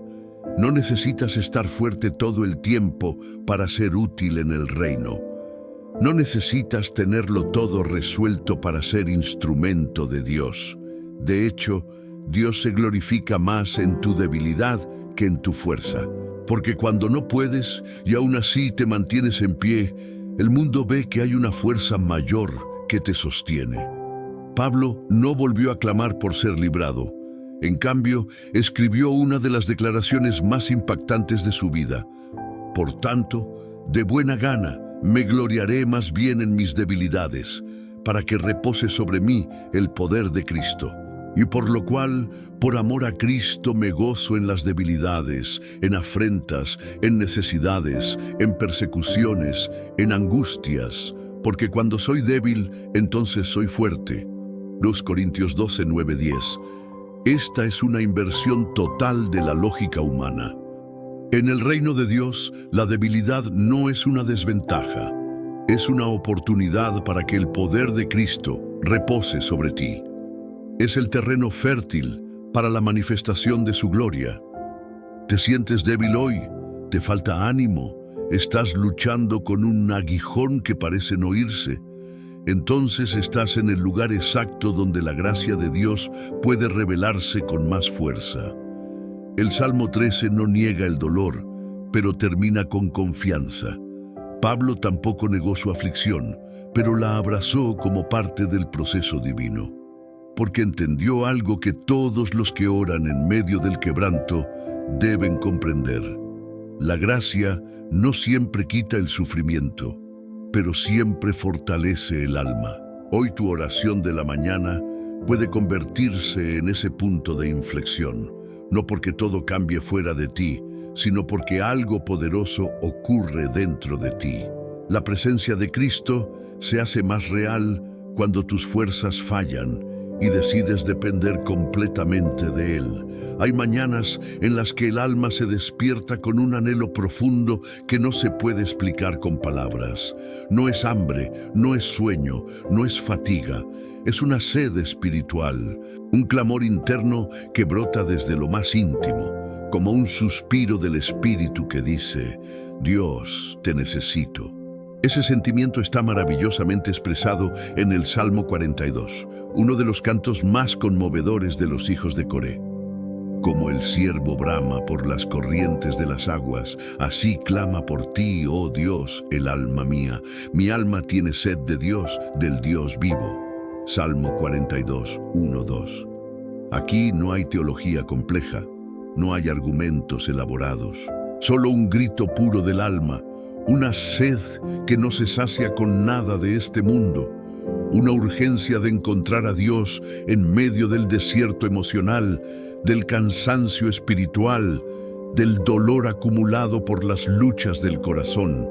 No necesitas estar fuerte todo el tiempo para ser útil en el reino. No necesitas tenerlo todo resuelto para ser instrumento de Dios. De hecho, Dios se glorifica más en tu debilidad que en tu fuerza. Porque cuando no puedes y aún así te mantienes en pie, el mundo ve que hay una fuerza mayor que te sostiene. Pablo no volvió a clamar por ser librado. En cambio, escribió una de las declaraciones más impactantes de su vida. Por tanto, de buena gana, me gloriaré más bien en mis debilidades, para que repose sobre mí el poder de Cristo. Y por lo cual, por amor a Cristo, me gozo en las debilidades, en afrentas, en necesidades, en persecuciones, en angustias, porque cuando soy débil, entonces soy fuerte. 2 Corintios 12:9-10. Esta es una inversión total de la lógica humana. En el reino de Dios, la debilidad no es una desventaja, es una oportunidad para que el poder de Cristo repose sobre ti. Es el terreno fértil para la manifestación de su gloria. ¿Te sientes débil hoy? ¿Te falta ánimo? ¿Estás luchando con un aguijón que parece no irse? Entonces estás en el lugar exacto donde la gracia de Dios puede revelarse con más fuerza. El Salmo 13 no niega el dolor, pero termina con confianza. Pablo tampoco negó su aflicción, pero la abrazó como parte del proceso divino, porque entendió algo que todos los que oran en medio del quebranto deben comprender. La gracia no siempre quita el sufrimiento, pero siempre fortalece el alma. Hoy tu oración de la mañana puede convertirse en ese punto de inflexión, no porque todo cambie fuera de ti, sino porque algo poderoso ocurre dentro de ti. La presencia de Cristo se hace más real cuando tus fuerzas fallan y decides depender completamente de Él. Hay mañanas en las que el alma se despierta con un anhelo profundo que no se puede explicar con palabras. No es hambre, no es sueño, no es fatiga. Es una sed espiritual, un clamor interno que brota desde lo más íntimo, como un suspiro del espíritu que dice: Dios, te necesito. Ese sentimiento está maravillosamente expresado en el Salmo 42, uno de los cantos más conmovedores de los hijos de Coré. Como el ciervo brama por las corrientes de las aguas, así clama por ti, oh Dios, el alma mía. Mi alma tiene sed de Dios, del Dios vivo. Salmo 42, 1-2. Aquí no hay teología compleja, no hay argumentos elaborados, solo un grito puro del alma, una sed que no se sacia con nada de este mundo, una urgencia de encontrar a Dios en medio del desierto emocional, del cansancio espiritual, del dolor acumulado por las luchas del corazón.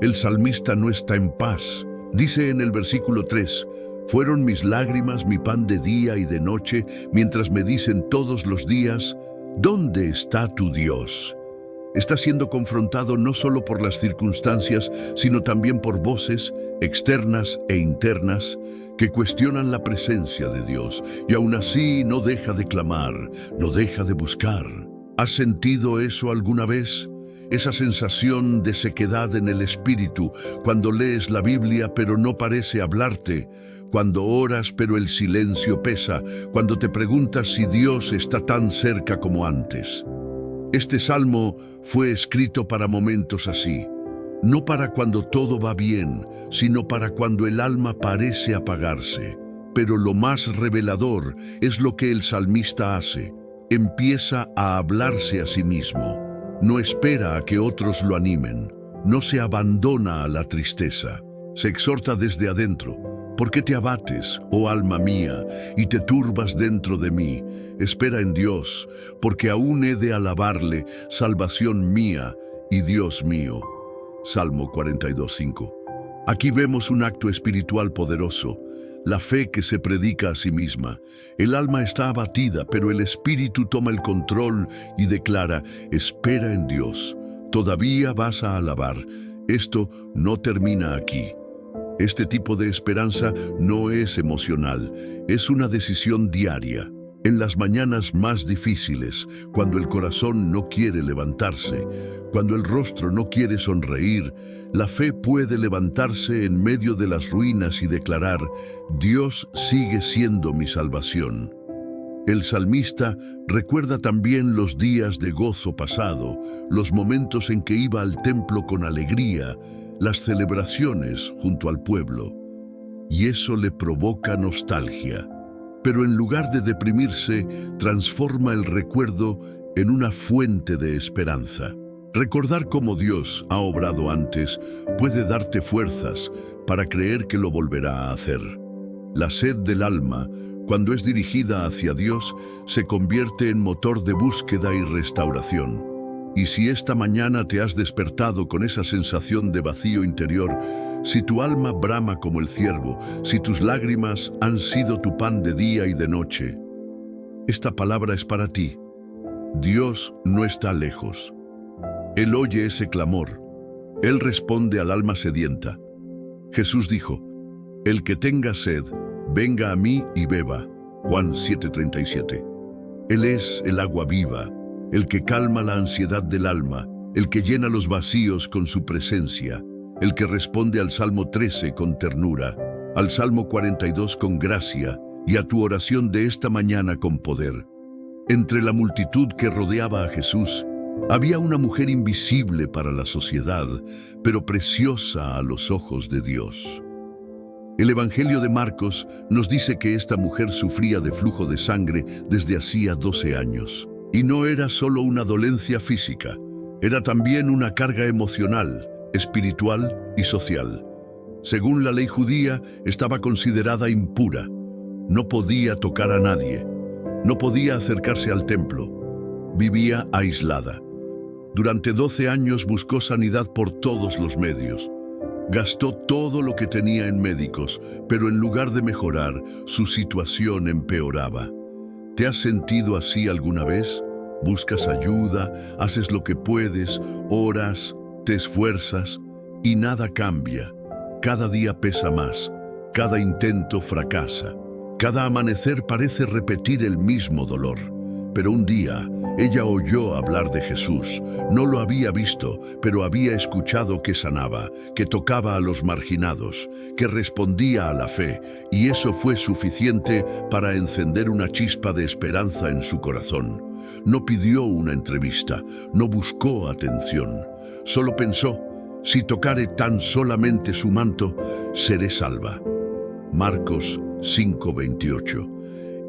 El salmista no está en paz. Dice en el versículo 3, «Fueron mis lágrimas mi pan de día y de noche, mientras me dicen todos los días, ¿dónde está tu Dios?». Está siendo confrontado no solo por las circunstancias, sino también por voces externas e internas que cuestionan la presencia de Dios, y aún así no deja de clamar, no deja de buscar. ¿Has sentido eso alguna vez? Esa sensación de sequedad en el espíritu, cuando lees la Biblia pero no parece hablarte, cuando oras pero el silencio pesa, cuando te preguntas si Dios está tan cerca como antes. Este salmo fue escrito para momentos así, no para cuando todo va bien, sino para cuando el alma parece apagarse. Pero lo más revelador es lo que el salmista hace. Empieza a hablarse a sí mismo. No espera a que otros lo animen. No se abandona a la tristeza. Se exhorta desde adentro. ¿Por qué te abates, oh alma mía, y te turbas dentro de mí? Espera en Dios, porque aún he de alabarle, salvación mía y Dios mío. Salmo 42:5. Aquí vemos un acto espiritual poderoso, la fe que se predica a sí misma. El alma está abatida, pero el espíritu toma el control y declara: espera en Dios, todavía vas a alabar. Esto no termina aquí. Este tipo de esperanza no es emocional, es una decisión diaria. En las mañanas más difíciles, cuando el corazón no quiere levantarse, cuando el rostro no quiere sonreír, la fe puede levantarse en medio de las ruinas y declarar: Dios sigue siendo mi salvación. El salmista recuerda también los días de gozo pasado, los momentos en que iba al templo con alegría, las celebraciones junto al pueblo. Y eso le provoca nostalgia. Pero en lugar de deprimirse, transforma el recuerdo en una fuente de esperanza. Recordar cómo Dios ha obrado antes puede darte fuerzas para creer que lo volverá a hacer. La sed del alma, cuando es dirigida hacia Dios, se convierte en motor de búsqueda y restauración. Y si esta mañana te has despertado con esa sensación de vacío interior, si tu alma brama como el ciervo, si tus lágrimas han sido tu pan de día y de noche, esta palabra es para ti. Dios no está lejos. Él oye ese clamor. Él responde al alma sedienta. Jesús dijo: el que tenga sed, venga a mí y beba. Juan 7:37. Él es el agua viva, el que calma la ansiedad del alma, el que llena los vacíos con su presencia, el que responde al Salmo 13 con ternura, al Salmo 42 con gracia y a tu oración de esta mañana con poder. Entre la multitud que rodeaba a Jesús, había una mujer invisible para la sociedad, pero preciosa a los ojos de Dios. El Evangelio de Marcos nos dice que esta mujer sufría de flujo de sangre desde hacía 12 años. Y no era solo una dolencia física, era también una carga emocional, espiritual y social. Según la ley judía, estaba considerada impura. No podía tocar a nadie. No podía acercarse al templo. Vivía aislada. Durante 12 años buscó sanidad por todos los medios. Gastó todo lo que tenía en médicos, pero en lugar de mejorar, su situación empeoraba. ¿Te has sentido así alguna vez? Buscas ayuda, haces lo que puedes, oras, te esfuerzas y nada cambia. Cada día pesa más, cada intento fracasa, cada amanecer parece repetir el mismo dolor. Pero un día, ella oyó hablar de Jesús. No lo había visto, pero había escuchado que sanaba, que tocaba a los marginados, que respondía a la fe, y eso fue suficiente para encender una chispa de esperanza en su corazón. No pidió una entrevista, no buscó atención. Solo pensó, si tocare tan solamente su manto, seré salva. Marcos 5:28.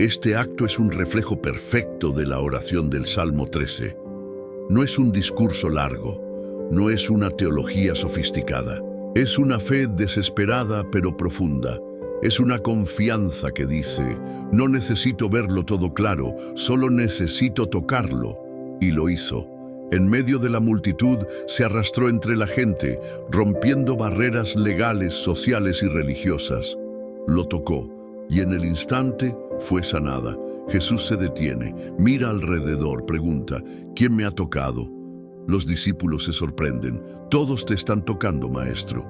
Este acto es un reflejo perfecto de la oración del Salmo 13. No es un discurso largo, no es una teología sofisticada. Es una fe desesperada pero profunda. Es una confianza que dice, no necesito verlo todo claro, solo necesito tocarlo. Y lo hizo. En medio de la multitud se arrastró entre la gente, rompiendo barreras legales, sociales y religiosas. Lo tocó, y en el instante fue sanada. Jesús se detiene, mira alrededor, pregunta, ¿quién me ha tocado? Los discípulos se sorprenden. Todos te están tocando, maestro.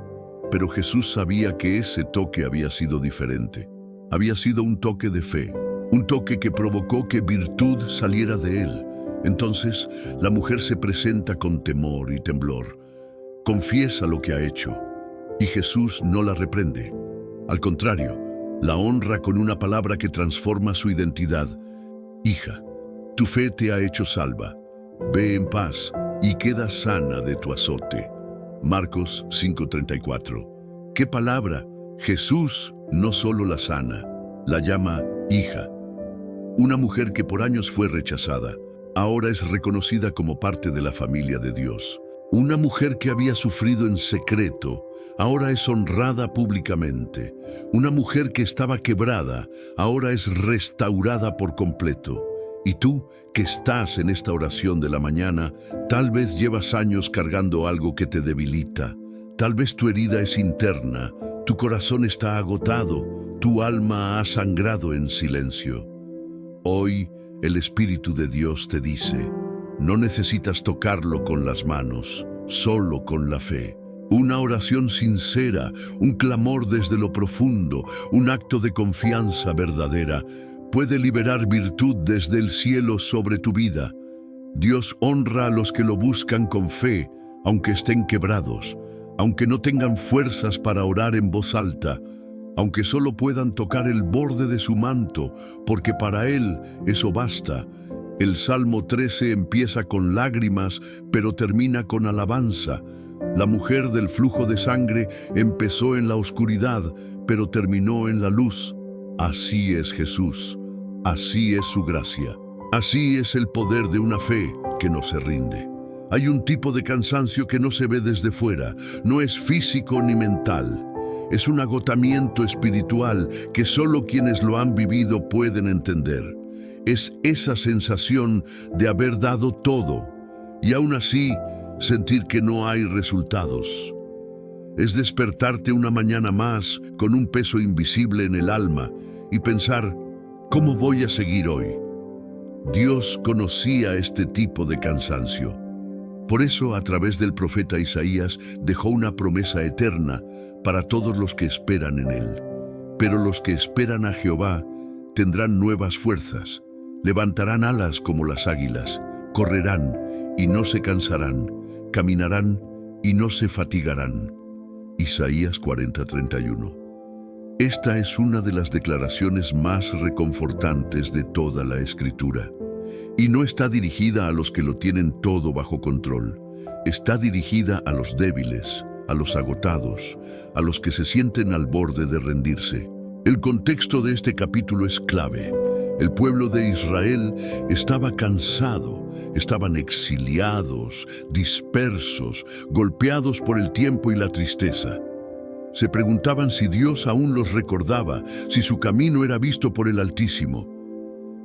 Pero Jesús sabía que ese toque había sido diferente. Había sido un toque de fe, un toque que provocó que virtud saliera de él. Entonces, la mujer se presenta con temor y temblor. Confiesa lo que ha hecho, y Jesús no la reprende. Al contrario, la honra con una palabra que transforma su identidad. Hija, tu fe te ha hecho salva. Ve en paz y queda sana de tu azote. Marcos 5:34. ¿Qué palabra? Jesús no solo la sana, la llama hija. Una mujer que por años fue rechazada, ahora es reconocida como parte de la familia de Dios. Una mujer que había sufrido en secreto, ahora es honrada públicamente. Una mujer que estaba quebrada, ahora es restaurada por completo. Y tú, que estás en esta oración de la mañana, tal vez llevas años cargando algo que te debilita. Tal vez tu herida es interna, tu corazón está agotado, tu alma ha sangrado en silencio. Hoy, el Espíritu de Dios te dice, no necesitas tocarlo con las manos, solo con la fe. Una oración sincera, un clamor desde lo profundo, un acto de confianza verdadera, puede liberar virtud desde el cielo sobre tu vida. Dios honra a los que lo buscan con fe, aunque estén quebrados, aunque no tengan fuerzas para orar en voz alta, aunque solo puedan tocar el borde de su manto, porque para Él eso basta. El Salmo 13 empieza con lágrimas, pero termina con alabanza. La mujer del flujo de sangre empezó en la oscuridad, pero terminó en la luz. Así es Jesús, así es su gracia, así es el poder de una fe que no se rinde. Hay un tipo de cansancio que no se ve desde fuera, no es físico ni mental. Es un agotamiento espiritual que solo quienes lo han vivido pueden entender. Es esa sensación de haber dado todo y aún así sentir que no hay resultados. Es despertarte una mañana más con un peso invisible en el alma y pensar, ¿cómo voy a seguir hoy? Dios conocía este tipo de cansancio. Por eso, a través del profeta Isaías, dejó una promesa eterna para todos los que esperan en Él. Pero los que esperan a Jehová tendrán nuevas fuerzas, levantarán alas como las águilas, correrán y no se cansarán, caminarán y no se fatigarán. Isaías 40:31. Esta es una de las declaraciones más reconfortantes de toda la Escritura. Y no está dirigida a los que lo tienen todo bajo control. Está dirigida a los débiles, a los agotados, a los que se sienten al borde de rendirse. El contexto de este capítulo es clave. El pueblo de Israel estaba cansado, estaban exiliados, dispersos, golpeados por el tiempo y la tristeza. Se preguntaban si Dios aún los recordaba, si su camino era visto por el Altísimo.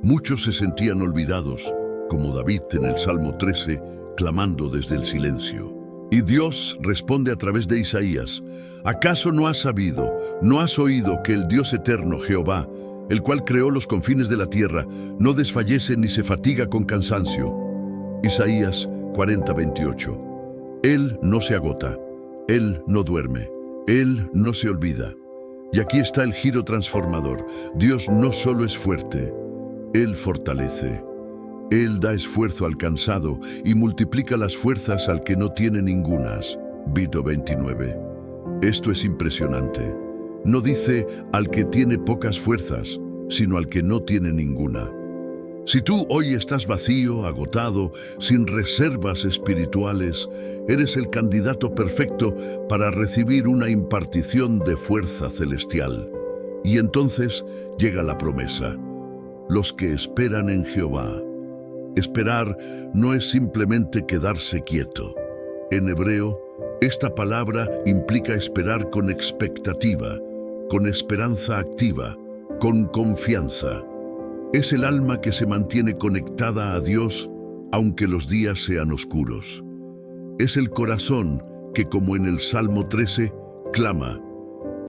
Muchos se sentían olvidados, como David en el Salmo 13, clamando desde el silencio. Y Dios responde a través de Isaías: ¿acaso no has sabido, no has oído que el Dios eterno, Jehová, el cual creó los confines de la tierra, no desfallece ni se fatiga con cansancio? Isaías 40:28. Él no se agota, Él no duerme, Él no se olvida. Y aquí está el giro transformador. Dios no solo es fuerte, Él fortalece. Él da esfuerzo al cansado y multiplica las fuerzas al que no tiene ningunas. Vito 29. Esto es impresionante. No dice al que tiene pocas fuerzas, sino al que no tiene ninguna. Si tú hoy estás vacío, agotado, sin reservas espirituales, eres el candidato perfecto para recibir una impartición de fuerza celestial. Y entonces llega la promesa: los que esperan en Jehová. Esperar no es simplemente quedarse quieto. En hebreo, esta palabra implica esperar con expectativa, con esperanza activa, con confianza. Es el alma que se mantiene conectada a Dios aunque los días sean oscuros. Es el corazón que, como en el Salmo 13, clama,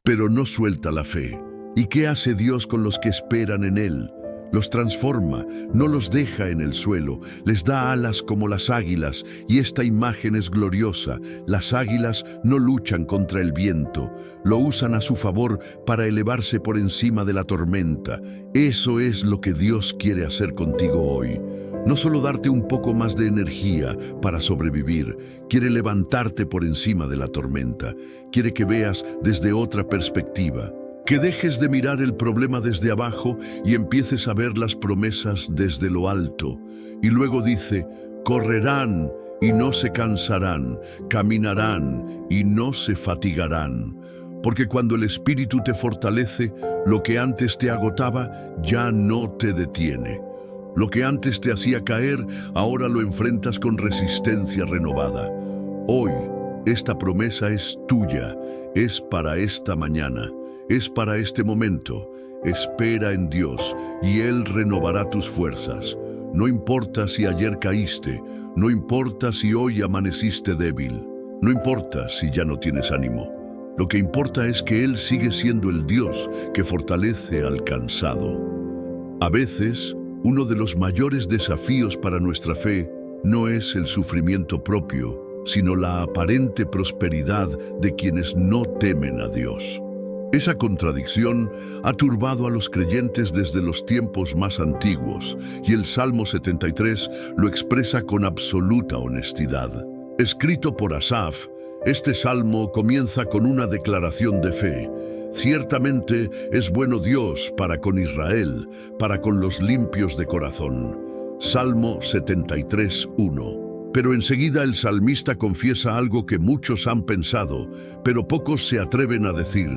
pero no suelta la fe. ¿Y qué hace Dios con los que esperan en Él? Los transforma, no los deja en el suelo, les da alas como las águilas, y esta imagen es gloriosa. Las águilas no luchan contra el viento, lo usan a su favor para elevarse por encima de la tormenta. Eso es lo que Dios quiere hacer contigo hoy. No solo darte un poco más de energía para sobrevivir, quiere levantarte por encima de la tormenta, quiere que veas desde otra perspectiva. Que dejes de mirar el problema desde abajo y empieces a ver las promesas desde lo alto. Y luego dice: correrán y no se cansarán, caminarán y no se fatigarán. Porque cuando el Espíritu te fortalece, lo que antes te agotaba ya no te detiene. Lo que antes te hacía caer, ahora lo enfrentas con resistencia renovada. Hoy, esta promesa es tuya, es para esta mañana. Es para este momento. Espera en Dios y Él renovará tus fuerzas. No importa si ayer caíste, no importa si hoy amaneciste débil, no importa si ya no tienes ánimo. Lo que importa es que Él sigue siendo el Dios que fortalece al cansado. A veces, uno de los mayores desafíos para nuestra fe no es el sufrimiento propio, sino la aparente prosperidad de quienes no temen a Dios. Esa contradicción ha turbado a los creyentes desde los tiempos más antiguos, y el Salmo 73 lo expresa con absoluta honestidad. Escrito por Asaf, este salmo comienza con una declaración de fe. Ciertamente es bueno Dios para con Israel, para con los limpios de corazón. Salmo 73, 1. Pero enseguida el salmista confiesa algo que muchos han pensado, pero pocos se atreven a decir: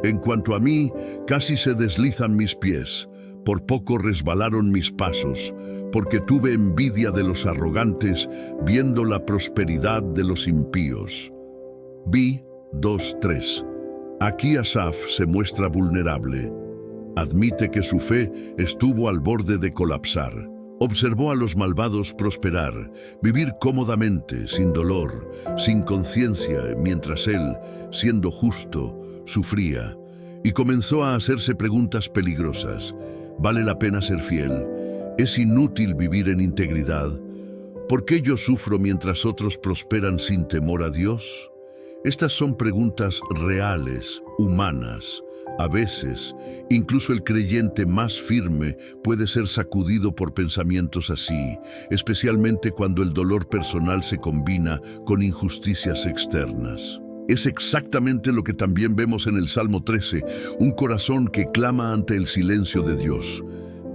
en cuanto a mí, casi se deslizan mis pies, por poco resbalaron mis pasos, porque tuve envidia de los arrogantes, viendo la prosperidad de los impíos. Vi 2:3. Aquí Asaf se muestra vulnerable. Admite que su fe estuvo al borde de colapsar. Observó a los malvados prosperar, vivir cómodamente, sin dolor, sin conciencia, mientras él, siendo justo, sufría, y comenzó a hacerse preguntas peligrosas. ¿Vale la pena ser fiel? ¿Es inútil vivir en integridad? ¿Por qué yo sufro mientras otros prosperan sin temor a Dios? Estas son preguntas reales, humanas. A veces, incluso el creyente más firme puede ser sacudido por pensamientos así, especialmente cuando el dolor personal se combina con injusticias externas. Es exactamente lo que también vemos en el Salmo 13, un corazón que clama ante el silencio de Dios.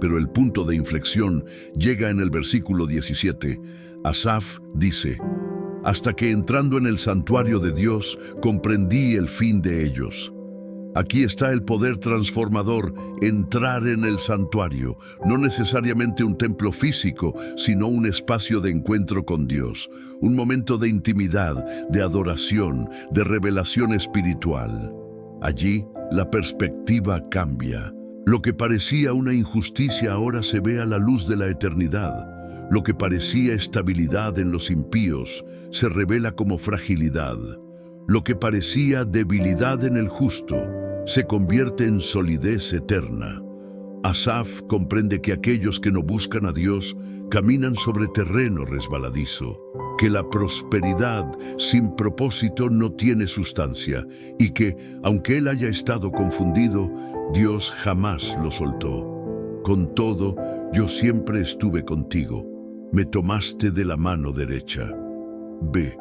Pero el punto de inflexión llega en el versículo 17. Asaf dice: hasta que entrando en el santuario de Dios comprendí el fin de ellos. Aquí está el poder transformador, entrar en el santuario, no necesariamente un templo físico, sino un espacio de encuentro con Dios, un momento de intimidad, de adoración, de revelación espiritual. Allí, la perspectiva cambia. Lo que parecía una injusticia ahora se ve a la luz de la eternidad. Lo que parecía estabilidad en los impíos se revela como fragilidad. Lo que parecía debilidad en el justo se convierte en solidez eterna. Asaf comprende que aquellos que no buscan a Dios caminan sobre terreno resbaladizo, que la prosperidad sin propósito no tiene sustancia y que, aunque él haya estado confundido, Dios jamás lo soltó. Con todo, yo siempre estuve contigo. Me tomaste de la mano derecha. B.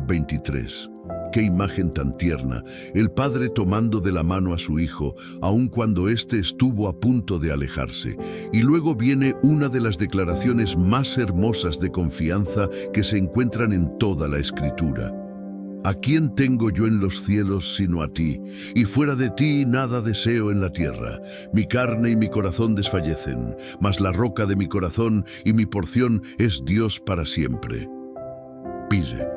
23. Qué imagen tan tierna, el padre tomando de la mano a su hijo, aun cuando éste estuvo a punto de alejarse. Y luego viene una de las declaraciones más hermosas de confianza que se encuentran en toda la Escritura. ¿A quién tengo yo en los cielos sino a ti? Y fuera de ti nada deseo en la tierra. Mi carne y mi corazón desfallecen, mas la roca de mi corazón y mi porción es Dios para siempre. Pise.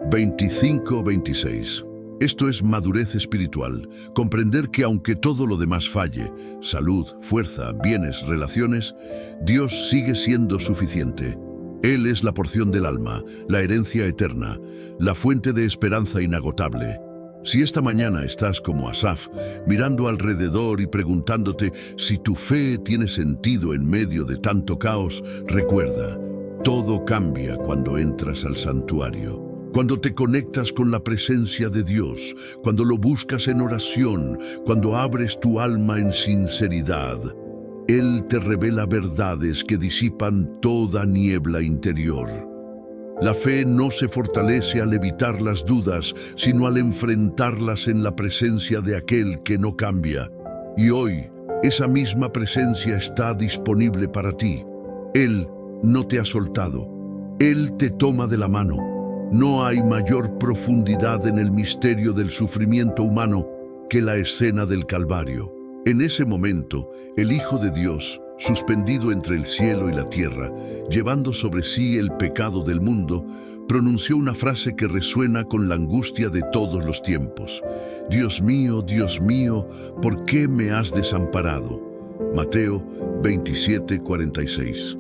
25-26. Esto es madurez espiritual, comprender que aunque todo lo demás falle, salud, fuerza, bienes, relaciones, Dios sigue siendo suficiente. Él es la porción del alma, la herencia eterna, la fuente de esperanza inagotable. Si esta mañana estás como Asaf, mirando alrededor y preguntándote si tu fe tiene sentido en medio de tanto caos, recuerda, todo cambia cuando entras al santuario. Cuando te conectas con la presencia de Dios, cuando lo buscas en oración, cuando abres tu alma en sinceridad, Él te revela verdades que disipan toda niebla interior. La fe no se fortalece al evitar las dudas, sino al enfrentarlas en la presencia de aquel que no cambia. Y hoy, esa misma presencia está disponible para ti. Él no te ha soltado. Él te toma de la mano. No hay mayor profundidad en el misterio del sufrimiento humano que la escena del Calvario. En ese momento, el Hijo de Dios, suspendido entre el cielo y la tierra, llevando sobre sí el pecado del mundo, pronunció una frase que resuena con la angustia de todos los tiempos. Dios mío, ¿por qué me has desamparado? Mateo 27:46.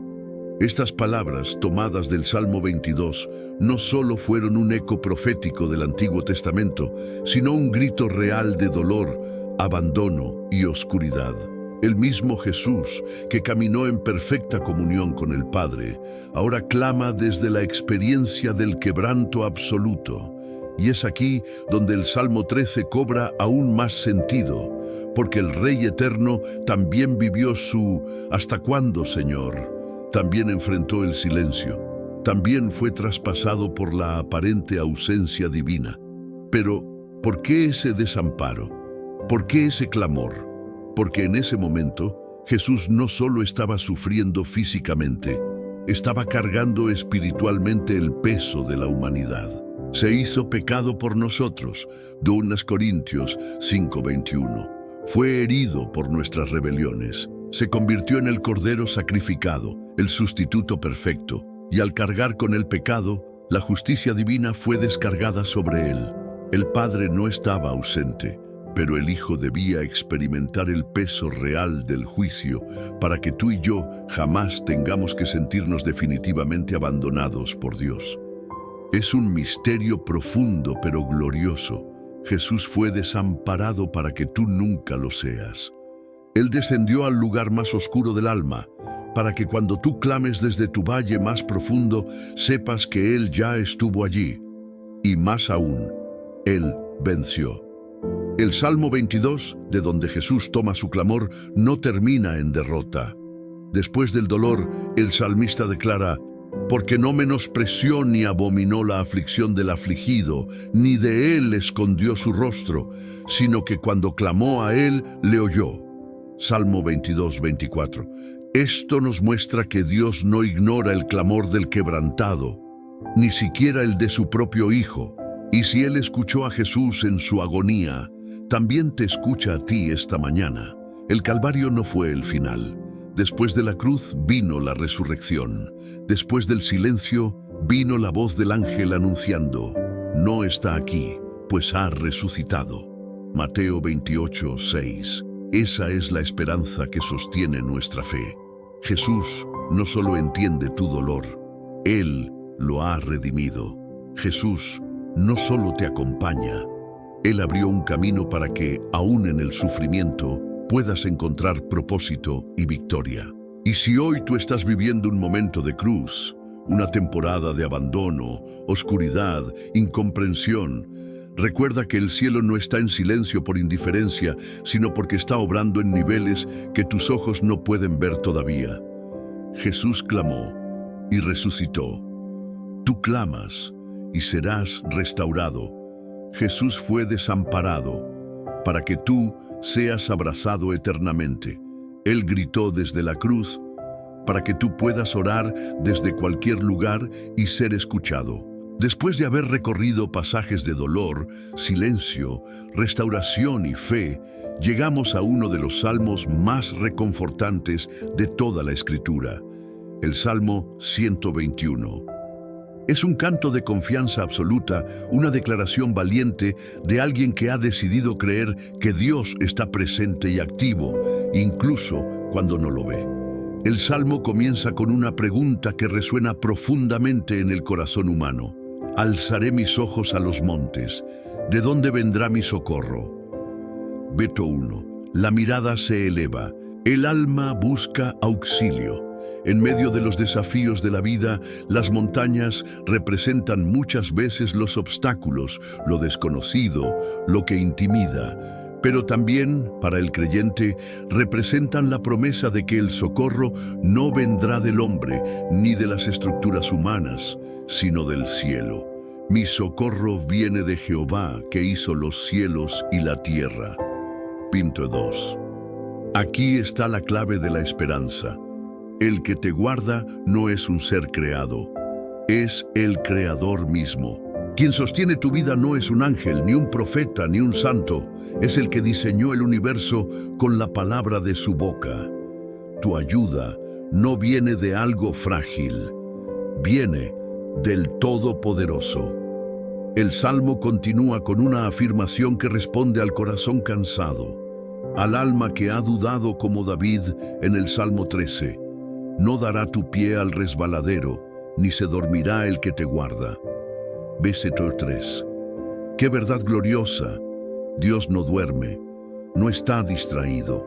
Estas palabras, tomadas del Salmo 22, no solo fueron un eco profético del Antiguo Testamento, sino un grito real de dolor, abandono y oscuridad. El mismo Jesús, que caminó en perfecta comunión con el Padre, ahora clama desde la experiencia del quebranto absoluto. Y es aquí donde el Salmo 13 cobra aún más sentido, porque el Rey Eterno también vivió su ¿hasta cuándo, Señor? También enfrentó el silencio, también fue traspasado por la aparente ausencia divina. Pero, ¿por qué ese desamparo? ¿Por qué ese clamor? Porque en ese momento, Jesús no solo estaba sufriendo físicamente, estaba cargando espiritualmente el peso de la humanidad. Se hizo pecado por nosotros, 2 Corintios 5:21. Fue herido por nuestras rebeliones. Se convirtió en el Cordero sacrificado, el sustituto perfecto, y al cargar con el pecado, la justicia divina fue descargada sobre él. El Padre no estaba ausente, pero el Hijo debía experimentar el peso real del juicio para que tú y yo jamás tengamos que sentirnos definitivamente abandonados por Dios. Es un misterio profundo pero glorioso. Jesús fue desamparado para que tú nunca lo seas. Él descendió al lugar más oscuro del alma, para que cuando tú clames desde tu valle más profundo, sepas que Él ya estuvo allí. Y más aún, Él venció. El Salmo 22, de donde Jesús toma su clamor, no termina en derrota. Después del dolor, el salmista declara: porque no menospreció ni abominó la aflicción del afligido, ni de él escondió su rostro, sino que cuando clamó a él, le oyó. Salmo 22:24. Esto nos muestra que Dios no ignora el clamor del quebrantado, ni siquiera el de su propio Hijo. Y si Él escuchó a Jesús en su agonía, también te escucha a ti esta mañana. El Calvario no fue el final. Después de la cruz vino la resurrección. Después del silencio vino la voz del ángel anunciando: no está aquí, pues ha resucitado. Mateo 28:6. Esa es la esperanza que sostiene nuestra fe. Jesús no solo entiende tu dolor, Él lo ha redimido. Jesús no solo te acompaña, Él abrió un camino para que, aún en el sufrimiento, puedas encontrar propósito y victoria. Y si hoy tú estás viviendo un momento de cruz, una temporada de abandono, oscuridad, incomprensión, recuerda que el cielo no está en silencio por indiferencia, sino porque está obrando en niveles que tus ojos no pueden ver todavía. Jesús clamó y resucitó. Tú clamas y serás restaurado. Jesús fue desamparado para que tú seas abrazado eternamente. Él gritó desde la cruz para que tú puedas orar desde cualquier lugar y ser escuchado. Después de haber recorrido pasajes de dolor, silencio, restauración y fe, llegamos a uno de los salmos más reconfortantes de toda la Escritura, el Salmo 121. Es un canto de confianza absoluta, una declaración valiente de alguien que ha decidido creer que Dios está presente y activo, incluso cuando no lo ve. El Salmo comienza con una pregunta que resuena profundamente en el corazón humano. Alzaré mis ojos a los montes. ¿De dónde vendrá mi socorro? Veto 1. La mirada se eleva. El alma busca auxilio. En medio de los desafíos de la vida, las montañas representan muchas veces los obstáculos, lo desconocido, lo que intimida. Pero también, para el creyente, representan la promesa de que el socorro no vendrá del hombre ni de las estructuras humanas, sino del cielo. Mi socorro viene de Jehová, que hizo los cielos y la tierra. Pinto 2. Aquí está la clave de la esperanza. El que te guarda no es un ser creado, es el Creador mismo. Quien sostiene tu vida no es un ángel, ni un profeta, ni un santo. Es el que diseñó el universo con la palabra de su boca. Tu ayuda no viene de algo frágil, viene del Todopoderoso. El Salmo continúa con una afirmación que responde al corazón cansado, al alma que ha dudado como David en el Salmo 13. No dará tu pie al resbaladero, ni se dormirá el que te guarda. Versículo 3. ¡Qué verdad gloriosa! Dios no duerme, no está distraído,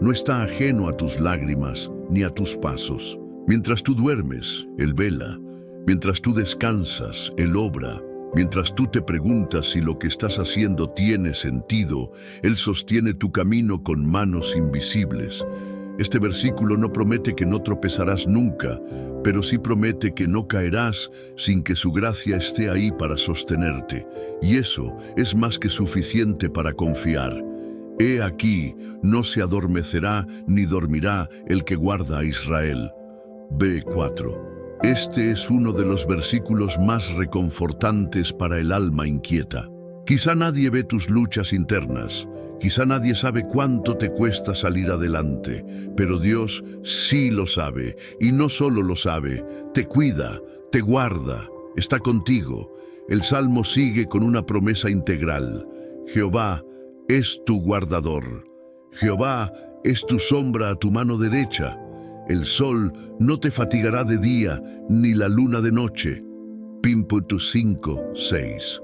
no está ajeno a tus lágrimas ni a tus pasos. Mientras tú duermes, Él vela. Mientras tú descansas, Él obra. Mientras tú te preguntas si lo que estás haciendo tiene sentido, Él sostiene tu camino con manos invisibles. Este versículo no promete que no tropezarás nunca, pero sí promete que no caerás sin que su gracia esté ahí para sostenerte. Y eso es más que suficiente para confiar. He aquí, no se adormecerá ni dormirá el que guarda a Israel. B4. Este es uno de los versículos más reconfortantes para el alma inquieta. Quizá nadie ve tus luchas internas. Quizá nadie sabe cuánto te cuesta salir adelante, pero Dios sí lo sabe, y no solo lo sabe, te cuida, te guarda, está contigo. El Salmo sigue con una promesa integral. Jehová es tu guardador. Jehová es tu sombra a tu mano derecha. El sol no te fatigará de día, ni la luna de noche. Pimputu 5:6.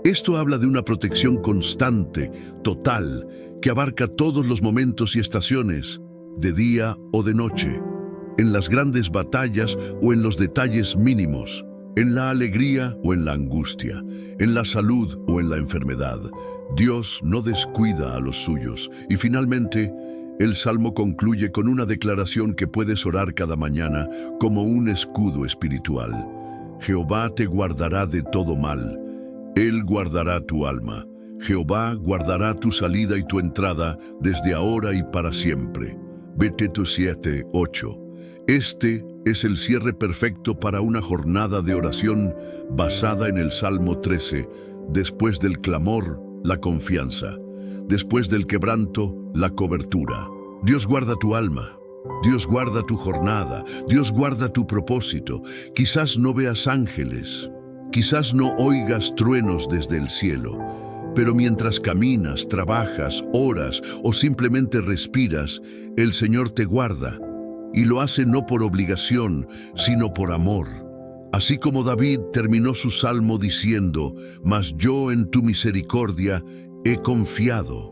Esto habla de una protección constante, total, que abarca todos los momentos y estaciones, de día o de noche, en las grandes batallas o en los detalles mínimos, en la alegría o en la angustia, en la salud o en la enfermedad. Dios no descuida a los suyos. Y finalmente, el Salmo concluye con una declaración que puedes orar cada mañana como un escudo espiritual. Jehová te guardará de todo mal. Él guardará tu alma. Jehová guardará tu salida y tu entrada desde ahora y para siempre. Versículo 7:8. Este es el cierre perfecto para una jornada de oración basada en el Salmo 13, después del clamor, la confianza. Después del quebranto, la cobertura. Dios guarda tu alma. Dios guarda tu jornada. Dios guarda tu propósito. Quizás no veas ángeles. Quizás no oigas truenos desde el cielo. Pero mientras caminas, trabajas, oras o simplemente respiras, el Señor te guarda. Y lo hace no por obligación, sino por amor. Así como David terminó su salmo diciendo, «Mas yo en tu misericordia he confiado».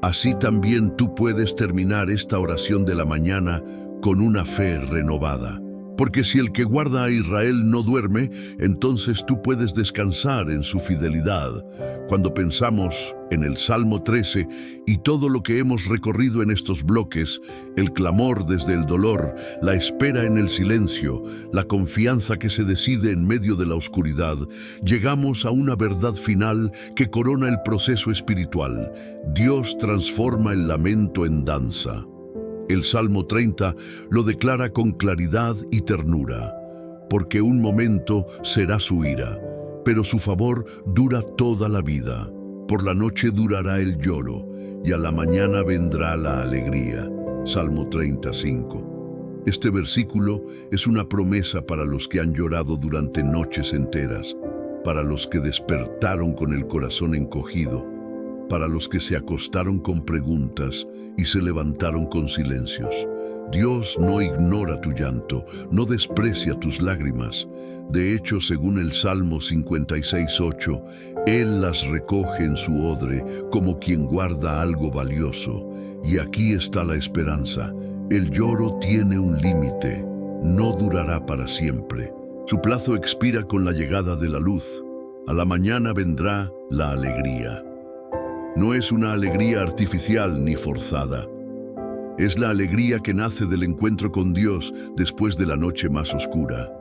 Así también tú puedes terminar esta oración de la mañana con una fe renovada. Porque si el que guarda a Israel no duerme, entonces tú puedes descansar en su fidelidad. Cuando pensamos en el Salmo 13 y todo lo que hemos recorrido en estos bloques, el clamor desde el dolor, la espera en el silencio, la confianza que se decide en medio de la oscuridad, llegamos a una verdad final que corona el proceso espiritual. Dios transforma el lamento en danza. El Salmo 30 lo declara con claridad y ternura, porque un momento será su ira, pero su favor dura toda la vida. Por la noche durará el lloro, y a la mañana vendrá la alegría. Salmo 35. Este versículo es una promesa para los que han llorado durante noches enteras, para los que despertaron con el corazón encogido, para los que se acostaron con preguntas y se levantaron con silencios. Dios no ignora tu llanto, no desprecia tus lágrimas. De hecho, según el Salmo 56:8, Él las recoge en su odre como quien guarda algo valioso. Y aquí está la esperanza. El lloro tiene un límite, no durará para siempre. Su plazo expira con la llegada de la luz. A la mañana vendrá la alegría. No es una alegría artificial ni forzada. Es la alegría que nace del encuentro con Dios después de la noche más oscura.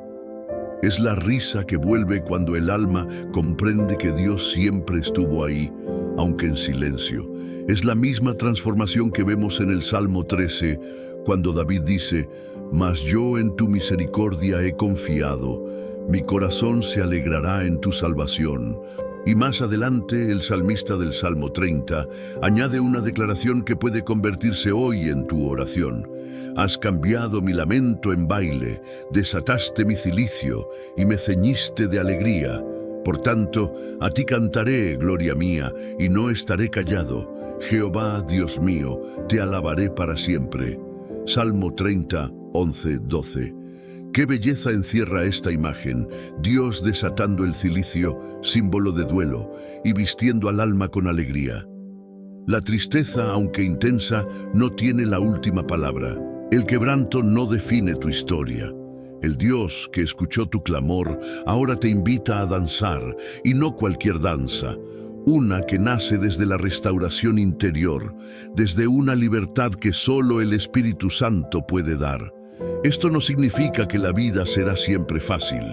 Es la risa que vuelve cuando el alma comprende que Dios siempre estuvo ahí, aunque en silencio. Es la misma transformación que vemos en el Salmo 13, cuando David dice, «Mas yo en tu misericordia he confiado, mi corazón se alegrará en tu salvación». Y más adelante, el salmista del Salmo 30 añade una declaración que puede convertirse hoy en tu oración. Has cambiado mi lamento en baile, desataste mi cilicio y me ceñiste de alegría. Por tanto, a ti cantaré, gloria mía, y no estaré callado. Jehová, Dios mío, te alabaré para siempre. Salmo 30, 11, 12. ¡Qué belleza encierra esta imagen! Dios desatando el cilicio, símbolo de duelo, y vistiendo al alma con alegría. La tristeza, aunque intensa, no tiene la última palabra. El quebranto no define tu historia. El Dios que escuchó tu clamor ahora te invita a danzar, y no cualquier danza. Una que nace desde la restauración interior, desde una libertad que solo el Espíritu Santo puede dar. Esto no significa que la vida será siempre fácil,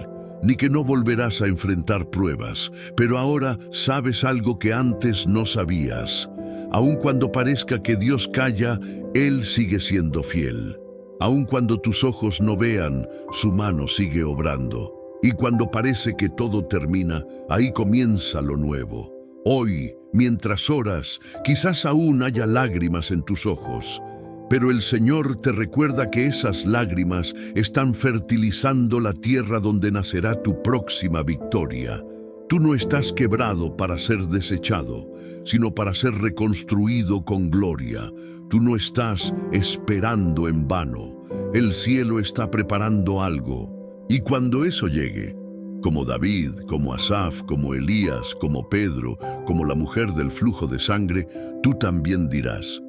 ni que no volverás a enfrentar pruebas, pero ahora sabes algo que antes no sabías. Aun cuando parezca que Dios calla, Él sigue siendo fiel. Aun cuando tus ojos no vean, su mano sigue obrando. Y cuando parece que todo termina, ahí comienza lo nuevo. Hoy, mientras oras, quizás aún haya lágrimas en tus ojos, pero el Señor te recuerda que esas lágrimas están fertilizando la tierra donde nacerá tu próxima victoria. Tú no estás quebrado para ser desechado, sino para ser reconstruido con gloria. Tú no estás esperando en vano. El cielo está preparando algo. Y cuando eso llegue, como David, como Asaf, como Elías, como Pedro, como la mujer del flujo de sangre, tú también dirás,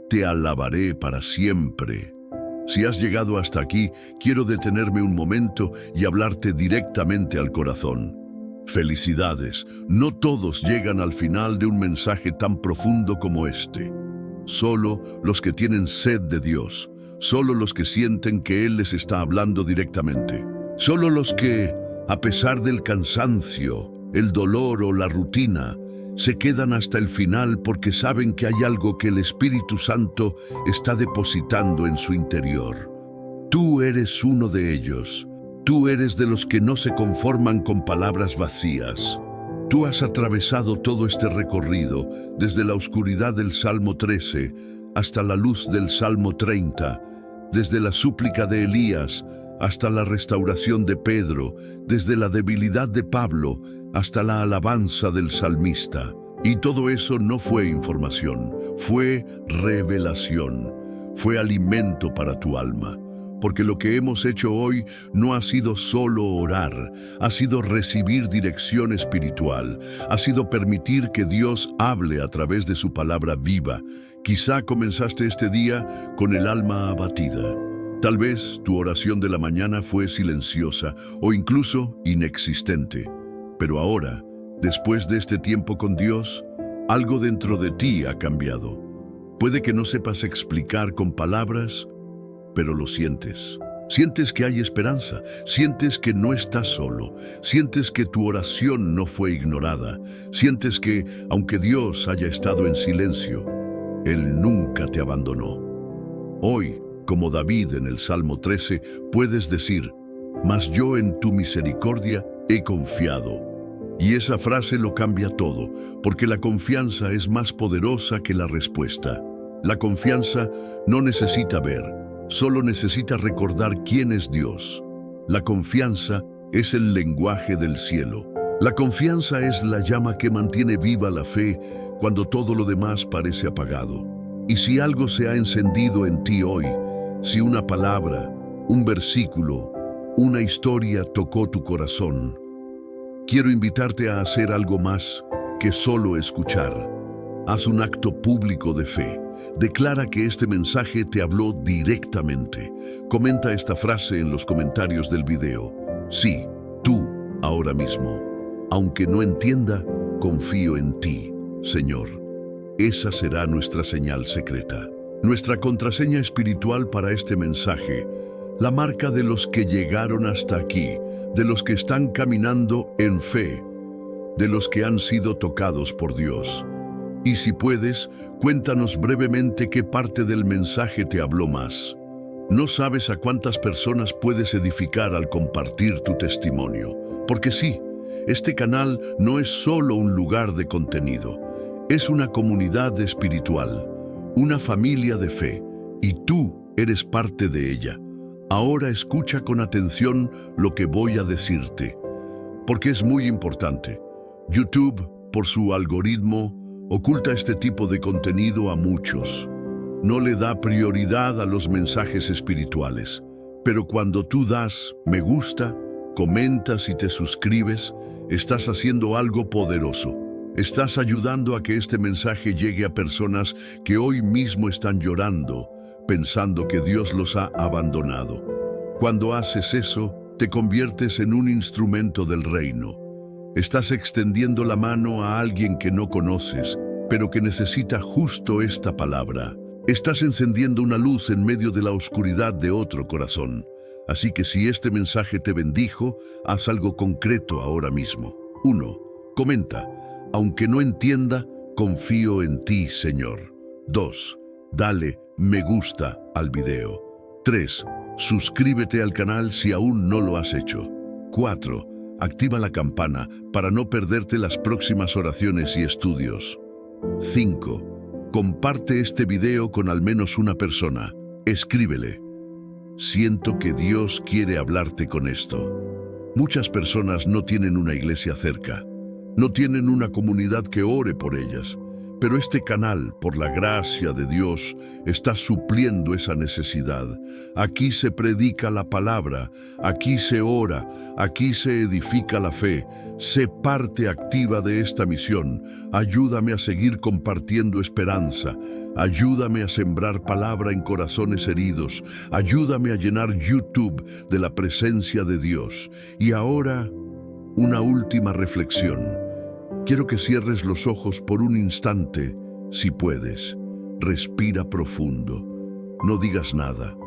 «Te alabaré para siempre». Si has llegado hasta aquí, quiero detenerme un momento y hablarte directamente al corazón. Felicidades, no todos llegan al final de un mensaje tan profundo como este. Solo los que tienen sed de Dios, solo los que sienten que Él les está hablando directamente. Solo los que, a pesar del cansancio, el dolor o la rutina, se quedan hasta el final porque saben que hay algo que el Espíritu Santo está depositando en su interior. Tú eres uno de ellos. Tú eres de los que no se conforman con palabras vacías. Tú has atravesado todo este recorrido, desde la oscuridad del Salmo 13 hasta la luz del Salmo 30, desde la súplica de Elías hasta la restauración de Pedro, desde la debilidad de Pablo hasta la alabanza del salmista. Y todo eso no fue información, fue revelación, fue alimento para tu alma. Porque lo que hemos hecho hoy no ha sido solo orar, ha sido recibir dirección espiritual, ha sido permitir que Dios hable a través de su palabra viva. Quizá comenzaste este día con el alma abatida. Tal vez tu oración de la mañana fue silenciosa o incluso inexistente. Pero ahora, después de este tiempo con Dios, algo dentro de ti ha cambiado. Puede que no sepas explicar con palabras, pero lo sientes. Sientes que hay esperanza, sientes que no estás solo, sientes que tu oración no fue ignorada, sientes que, aunque Dios haya estado en silencio, Él nunca te abandonó. Hoy, como David en el Salmo 13, puedes decir, «Mas yo en tu misericordia he confiado». Y esa frase lo cambia todo, porque la confianza es más poderosa que la respuesta. La confianza no necesita ver, solo necesita recordar quién es Dios. La confianza es el lenguaje del cielo. La confianza es la llama que mantiene viva la fe cuando todo lo demás parece apagado. Y si algo se ha encendido en ti hoy, si una palabra, un versículo, una historia tocó tu corazón, quiero invitarte a hacer algo más que solo escuchar. Haz un acto público de fe. Declara que este mensaje te habló directamente. Comenta esta frase en los comentarios del video. Sí, tú, ahora mismo. Aunque no entienda, confío en ti, Señor. Esa será nuestra señal secreta. Nuestra contraseña espiritual para este mensaje. La marca de los que llegaron hasta aquí, de los que están caminando en fe, de los que han sido tocados por Dios. Y si puedes, cuéntanos brevemente qué parte del mensaje te habló más. No sabes a cuántas personas puedes edificar al compartir tu testimonio. Porque sí, este canal no es solo un lugar de contenido. Es una comunidad espiritual, una familia de fe, y tú eres parte de ella. Ahora escucha con atención lo que voy a decirte, porque es muy importante. YouTube, por su algoritmo, oculta este tipo de contenido a muchos. No le da prioridad a los mensajes espirituales. Pero cuando tú das me gusta, comentas y te suscribes, estás haciendo algo poderoso. Estás ayudando a que este mensaje llegue a personas que hoy mismo están llorando, pensando que Dios los ha abandonado. Cuando haces eso, te conviertes en un instrumento del reino. Estás extendiendo la mano a alguien que no conoces, pero que necesita justo esta palabra. Estás encendiendo una luz en medio de la oscuridad de otro corazón. Así que si este mensaje te bendijo, haz algo concreto ahora mismo. 1. Comenta. Aunque no entienda, confío en ti, Señor. 2. Dale me gusta al video. 3. Suscríbete al canal si aún no lo has hecho. 4. Activa la campana para no perderte las próximas oraciones y estudios. 5. Comparte este video con al menos una persona. Escríbele. Siento que Dios quiere hablarte con esto. Muchas personas no tienen una iglesia cerca. No tienen una comunidad que ore por ellas. Pero este canal, por la gracia de Dios, está supliendo esa necesidad. Aquí se predica la palabra, aquí se ora, aquí se edifica la fe. Sé parte activa de esta misión. Ayúdame a seguir compartiendo esperanza. Ayúdame a sembrar palabra en corazones heridos. Ayúdame a llenar YouTube de la presencia de Dios. Y ahora, una última reflexión. Quiero que cierres los ojos por un instante, si puedes. Respira profundo. No digas nada,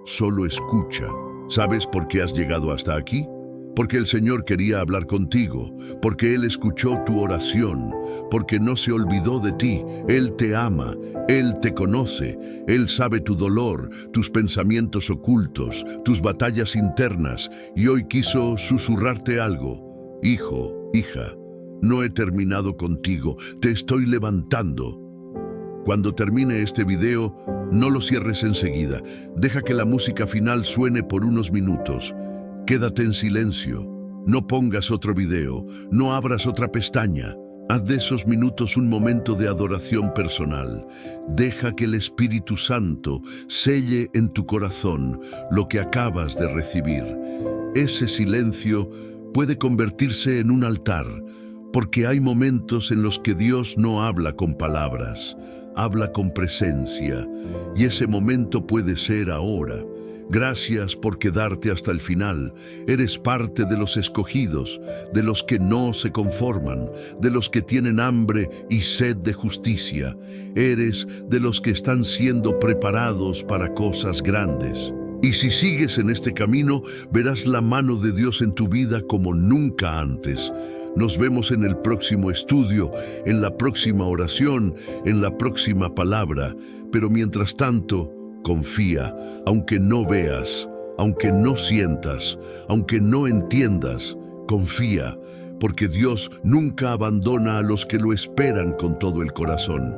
solo escucha. ¿Sabes por qué has llegado hasta aquí? Porque el Señor quería hablar contigo, porque Él escuchó tu oración, porque no se olvidó de ti. Él te ama, Él te conoce, Él sabe tu dolor, tus pensamientos ocultos, tus batallas internas, y hoy quiso susurrarte algo. Hijo, hija, No he terminado contigo, te estoy levantando. Cuando termine este video, no lo cierres enseguida. Deja que la música final suene por unos minutos. Quédate en silencio. No pongas otro video, no abras otra pestaña. Haz de esos minutos un momento de adoración personal. Deja que el Espíritu Santo selle en tu corazón lo que acabas de recibir. Ese silencio puede convertirse en un altar, porque hay momentos en los que Dios no habla con palabras, habla con presencia, y ese momento puede ser ahora. Gracias por quedarte hasta el final. Eres parte de los escogidos, de los que no se conforman, de los que tienen hambre y sed de justicia. Eres de los que están siendo preparados para cosas grandes. Y si sigues en este camino, verás la mano de Dios en tu vida como nunca antes. Nos vemos en el próximo estudio, en la próxima oración, en la próxima palabra. Pero mientras tanto, confía, aunque no veas, aunque no sientas, aunque no entiendas, confía, porque Dios nunca abandona a los que lo esperan con todo el corazón.